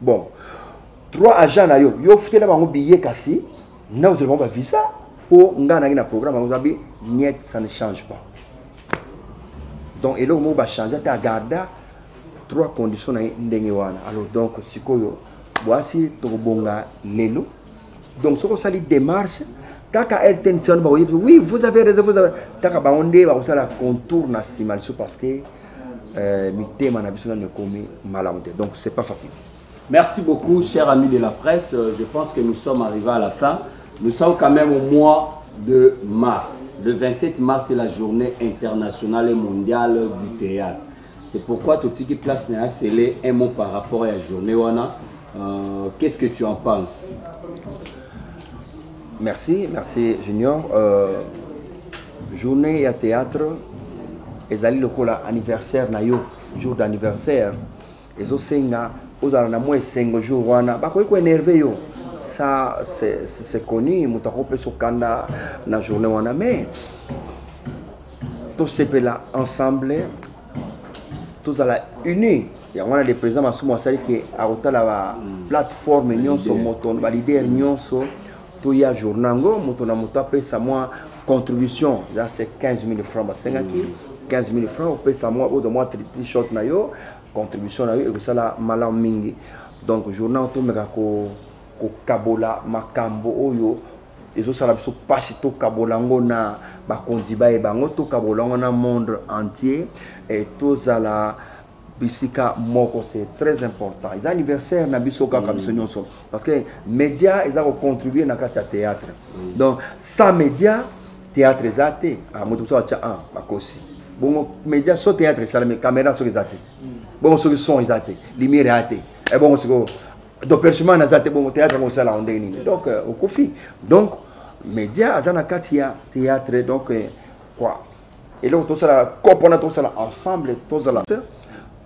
S6: Bon. 3 agents na yo futela bango billet kasi na vous allez visa pour ngana na programme vous avez niet ça ne change pas. Donc et là on va changer ta garda 3 conditions na ndenge wana. Alors donc sikoyo voici to bonga lelo. Donc ce qu'on sali démarche kaka RTNC oui vous avez raison vous avez kaka baonde ba osala contour na simalso parce que mitema na biso na komi malamonté. Donc c'est pas facile.
S7: Merci beaucoup, chers amis de la presse. Je pense que nous sommes arrivés à la fin. Nous sommes quand même au mois de mars. Le 27 mars, c'est la journée internationale et mondiale du théâtre. C'est pourquoi tout ce qui place n'a scellé un mot par rapport à la journée. Qu'est-ce que tu en penses?
S6: Merci Junior. Journée à théâtre, et zali lokola anniversaire na yo, jour d'anniversaire. Et osenga ozala na moins 5 jours wana bakoki ko énervé yo. Ça c'est connu, mutako pe sokanda na journée wana mais tous ces là ensemble tous à la unis. Il y a des présidents masumo asali qui a otala la plateforme nyonso moto ba leader nyonso to ya journango moto na moto apesa moi contribution là c'est 15,000 francs ba 5 15,000 francs au pesa moi au de moi t-shirt na yo contribution na yo et ça la malam mingi. Donc journal to meka ko kabola makambo oyo ezo sala biso pasi to kabolango na ba kondiba e bango to kabolango na monde entier et tous à la bisika moko c'est très important. Les anniversaires na biso kaka biso nyonso parce que média ils ont contribué na kati ya théâtre. Donc sans média théâtre ezate moto so acha bakosi. Bon média so théâtre ça mais caméra so ezate. Bon so son ezate, lumière ezate. Et bon so do personnellement ezate bon théâtre on sala ondeni. Donc au kofi. Donc média azana kati ya théâtre donc quoi. Et là tout ça compona tout ça ensemble tout ça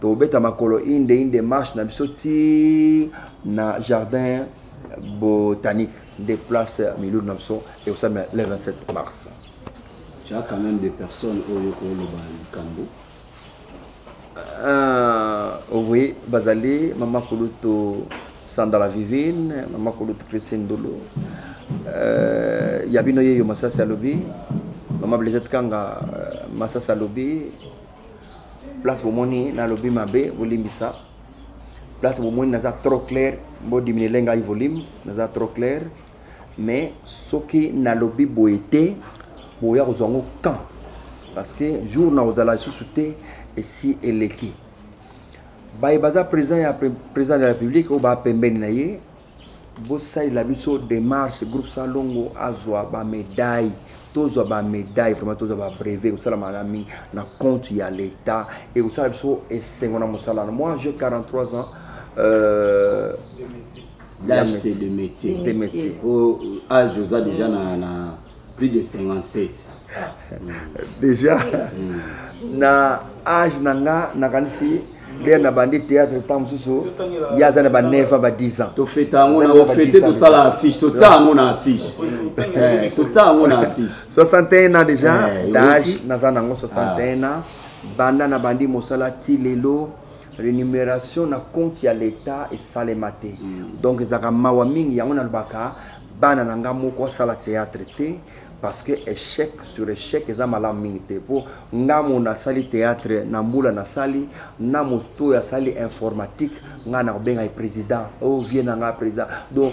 S6: to beta makolo inde marche na bisoti na jardin botanique des places Milou Namso et aussi le 27 mars.
S7: Tu as quand même des personnes au Kambo.
S6: Oui, Bazali, Maman Koluto Sandala Vivine, Maman Koluto Christine Dolo. Yabino Yeyo Massassa Lobby, Maman Blizet Kanga Massassa Lobby. Place au moni na lobby mabe volumbisa. Place au moni naza trop clair, bo diminuer lenga i volume, naza trop clair. Mais soki na lobby boete, boya kozongo quand. Parce que jour na ozala susute et si eleki. Ba baza président de la République ou ba pembeni na ye. bosai la biso démarche groupe Salongo azwa ba médaille tozo ba médaille vraiment tozo ba brevet osala malami na compte ya l'état et osala biso esengona mosala. Moi j'ai 43 ans
S7: l'âge de métier
S6: des métiers
S7: âge Josa déjà na plus de 57
S6: déjà na âge nanga na kanisi les na bandi théâtre temps sous ya za na ba 9 ba 10 ans
S7: to fêta ngona o fêter tout ça la affiche to ça ngona affiche tout ça ngona affiche
S6: 61 ans déjà d'âge na za nango 61 ans banda na bandi mosala ti lelo rémunération na compte ya l'état et salemate donc ezaka mawa mingi yango na lubaka bana nanga moko sala théâtre te parce que échec sur échec eza malamu mingi te po ngamo na sali théâtre na mbula na sali na mosto ya sali informatique nga na kobenga président o vie na nga président donc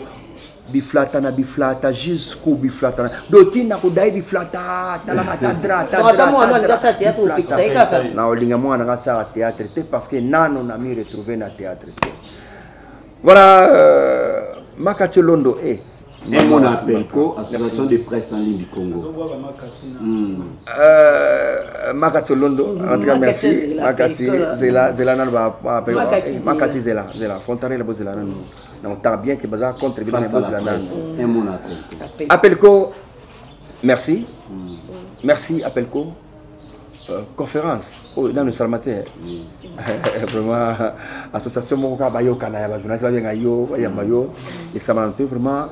S6: biflata na biflata jusqu'au biflata donc tina ko dai biflata tala matadra na olinga mwana nga sala théâtre te parce que nano na mi retrouver na théâtre te voilà Makati Londo
S7: et mon Apelco, association de presse en ligne du Congo.
S6: Makati Londo, en tout cas merci. Makati Zela Makati Zela Fontaine la Zela nan. Donc t'as bien que baza contribuer dans la Zela nan.
S7: Et mon Apelco.
S6: Apelco, merci. Merci Apelco. Conférence dans le Salamaté. Vraiment association Moka Bayo Kanaya, journaliste va yo, Yamayo et Salamaté vraiment.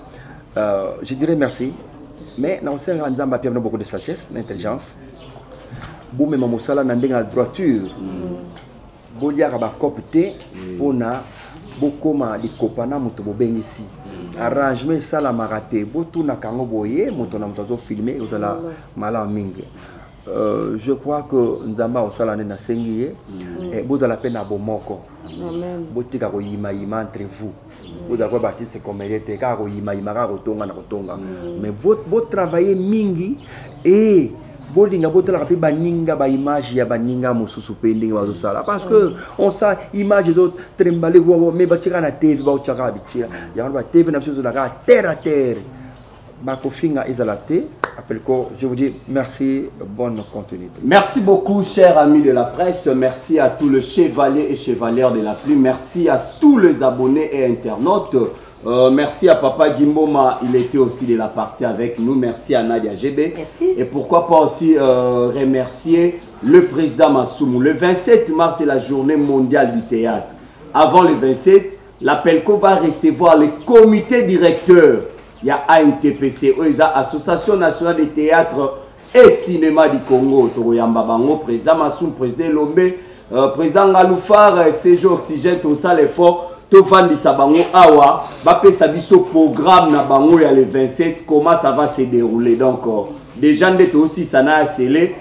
S6: Je dirais merci, mais nous avons beaucoup de sagesse, d'intelligence. Vous même mosala nandenga droiture. Vous y a copté pour na bokoma di kopana muto bobengisi. Arrangement ça la maraté. Botu na kango boye muto na muto filmer uzala mala mingi. Je crois que Nzamba osala na sengiye et vous la peine à bomoko. Amen. Botika ko yima entre vous. Vous avez bâti ces comédiens, car mais votre travail mingi et bolinga botala kapi baninga ba image ya baninga mususu pending ba sala parce que on sa image des autres trembler mais batira na TV ba utaka bitira ya ba TV na biso la terre à terre ba kofinga ezalate. Je vous dis merci, bonne continuité.
S7: Merci beaucoup, chers amis de la presse. Merci à tous les chevaliers et chevalières de la pluie. Merci à tous les abonnés et internautes. Merci à Papa Gimboma, il était aussi de la partie avec nous. Merci à Nadia GB.
S5: Merci.
S7: Et pourquoi pas aussi remercier le président Massoumou. Le 27 mars, c'est la journée mondiale du théâtre. Avant le 27, l'Apelco va recevoir le comité directeur. Il y a ANTPC, Association nationale de théâtre et cinéma du Congo. Toroyamba Bango, président Massoum, président Lombe, président Ngaloufar, Séjour Oxygène, tout ça, l'effort. Tofandi Sabango Awa, Bapé Sabiso programme na Bango, il y a le 27, comment ça va se dérouler. Donc, déjà, aussi, ça n'a scellé.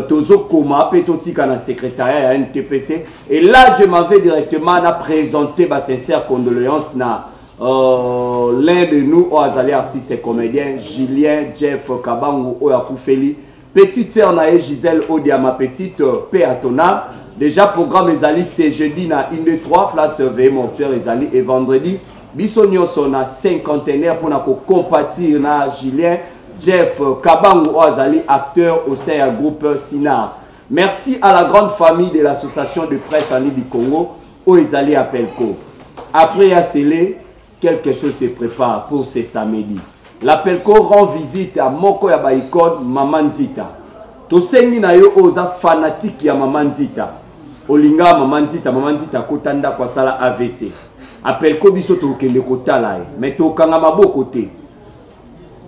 S7: Tozo Koma, Petotika na secrétariat à NTPC. Et là, je m'en vais directement à présenter ma sincère condoléance na l'un de nous, Oazali artiste et comédien, Julien Jeff Kabango Oyakoufeli, petite sœur Nae Gisèle Odia, ma petite paix à ton âme. Déjà, programme Ezali, c'est jeudi na 1, 2, 3, place veille mortuaire Ezali, et vendredi, Bissonio son a cinquantenaire pour nous compatir na Julien Jeff Kabango Oazali, acteur au sein du groupe Sinar. Merci à la grande famille de l'association de presse en ligne du Congo, Oezali Apelco. Après à scellé, quelque chose se prépare pour ce samedi. L'Apelco rend visite à Moko ya Baikon, Maman Nzita. Tosengi na yo oza fanatique ya Maman Nzita. Olinga Maman Nzita kotanda kwa sala AVC. Apelco biso to kende kotala mais to kanga maboko te.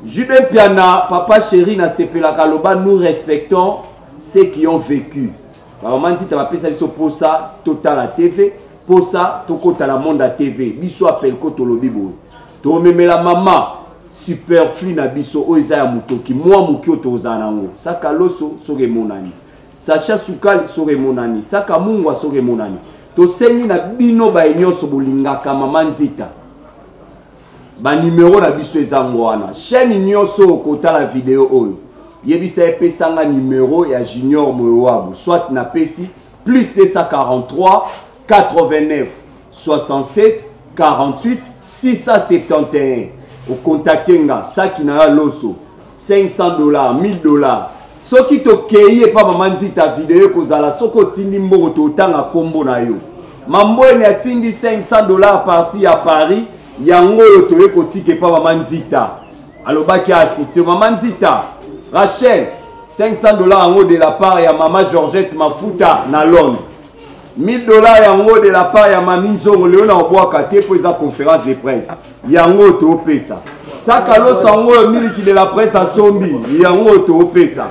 S7: Jude Piana, papa chéri na sepela kaloba, nous respectons ceux qui ont vécu. Maman Nzita va pesa biso pour ça total à TV. Pour ça, tokota la monde à TV. Biso Apelco tolobi boy. To memela maman superflu na biso oiza ya mutoki. Moi mukio toza nango. Saka loso soge monani. Sacha Sukali soge monani. Saka mungwa soge monani. To sengi na bino ba enyoso bolingaka Maman Nzita. Ba numéro na biso ezango wana. Chaîne nyoso okota la vidéo oyo. Yebisa epesanga numéro ya Junior Mowabu. Soit na pesi plus 243 89 67 48 671. Au contacter nga ça qui n'a loso $500 $1000. Ce qui te cueille pas maman dit ta vidéo kozala soko tindi mbongo to tanga kombo na yo. Mambo ene atindi $500 parti à Paris yango to ekotike pa maman Zita. Alobaki assisté maman Zita. Rachel $500 yango de la part ya maman Georgette Mafuta na Londres. $1000 yango de la part ya mami Nzongo Léona Obwaka te pour sa conférence de presse. Yango to pesa. Sakalo sango miliki de la presse à Sombi yango to pesa.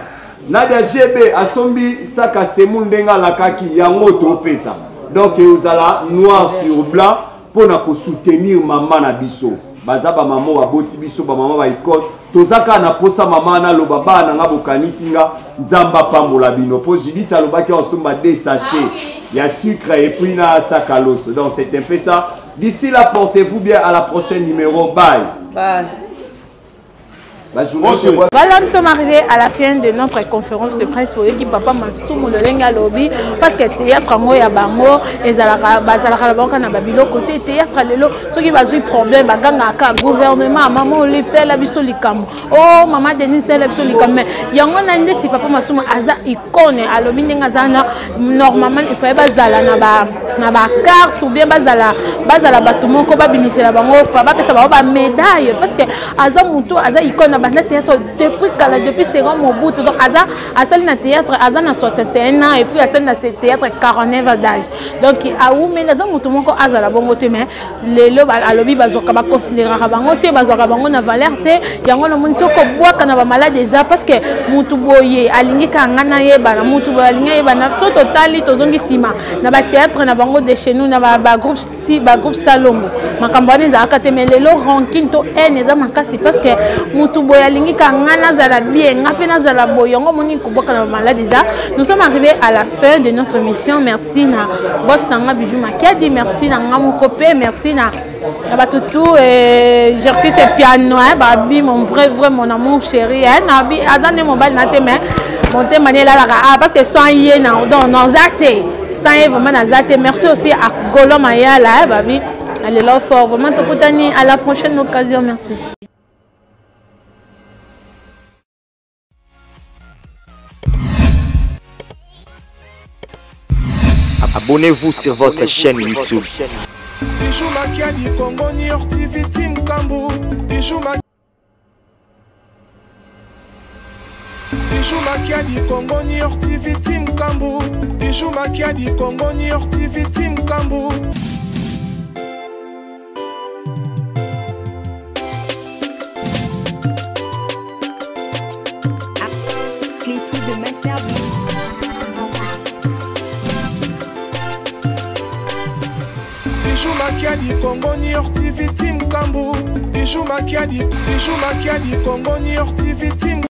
S7: Nadia GB à Sombi saka semundenga lakaki yango to pesa. Donc vous allez noir sur blanc pour soutenir maman na biso. Bazaba maman wa boti biso ba maman ba ikot. Tozaka na posa maman na lo baba na nga bokanisinga nzamba pambola bino. Po jibita lo baki osomba des sachets. Il y a sucre et puis na sakalos. Donc c'est un peu ça. D'ici là, portez-vous bien à la prochaine numéro. Bye. Bye.
S2: Voilà, nous sommes arrivés à la fin de notre conférence de presse pour l'équipe Papa Mansoumo le Lenga Lobby parce que théâtre moi ya bango ezalaka bazalaka bango na babilo côté théâtre lelo ceux qui va jouer problème baganga ka gouvernement maman lifter la biso likambo oh maman Denise la biso likambo yango na ndeti Papa Mansoumo aza icône à lobi ndenga zana normalement il faut bazala na ba carte ou bien bazala batu moko babimisela bango papa pesa ba médaille parce que aza mutu aza icône na théâtre depuis second Mobutu donc Aza a sali na théâtre Aza na 61 ans et puis a sali na théâtre 49 ans d'âge donc a oumé na za mutu moko Aza la bongo te mais lelo alobi bazoka ba considérer bango te bazoka bango na valeur te yango na muniso ko bwaka na ba malade eza parce que mutu boye alingi ka ngana yeba na mutu boye alingi yeba na so totali tozongi sima na ba théâtre na bango de chez nous na ba groupe si ba groupe Salongo makambani za ka te mais lelo ranking to en eza makasi parce que mutu boyalingi kangana zala bien ngapena zala boyongo moni kuboka na maladie za. Nous sommes arrivés à la fin de notre mission. Merci na boss nanga Bijou Makiadi, merci na ngamu kopé, merci na batutu et Gertie c'est piano hein babi mon vrai mon amour chéri hein nabi adane mobile na te mais monter manela la parce que sans yé na dans zate sans yé vraiment na zate. Merci aussi à Golo Mayala hein babi allez là fort vraiment tokutani à la prochaine occasion. Merci.
S3: Abonnez-vous sur votre chaîne YouTube.
S1: Bijou Makiadi Congo New York TV Team Kambu. Bijou Makiadi Congo New York TV Team Kambu. Bijou Makiadi Congo New York TV Team Kambu. Bijou Makiadi Congo New York TV Team Kambu. Bijou Makiadi Congo New York TV Team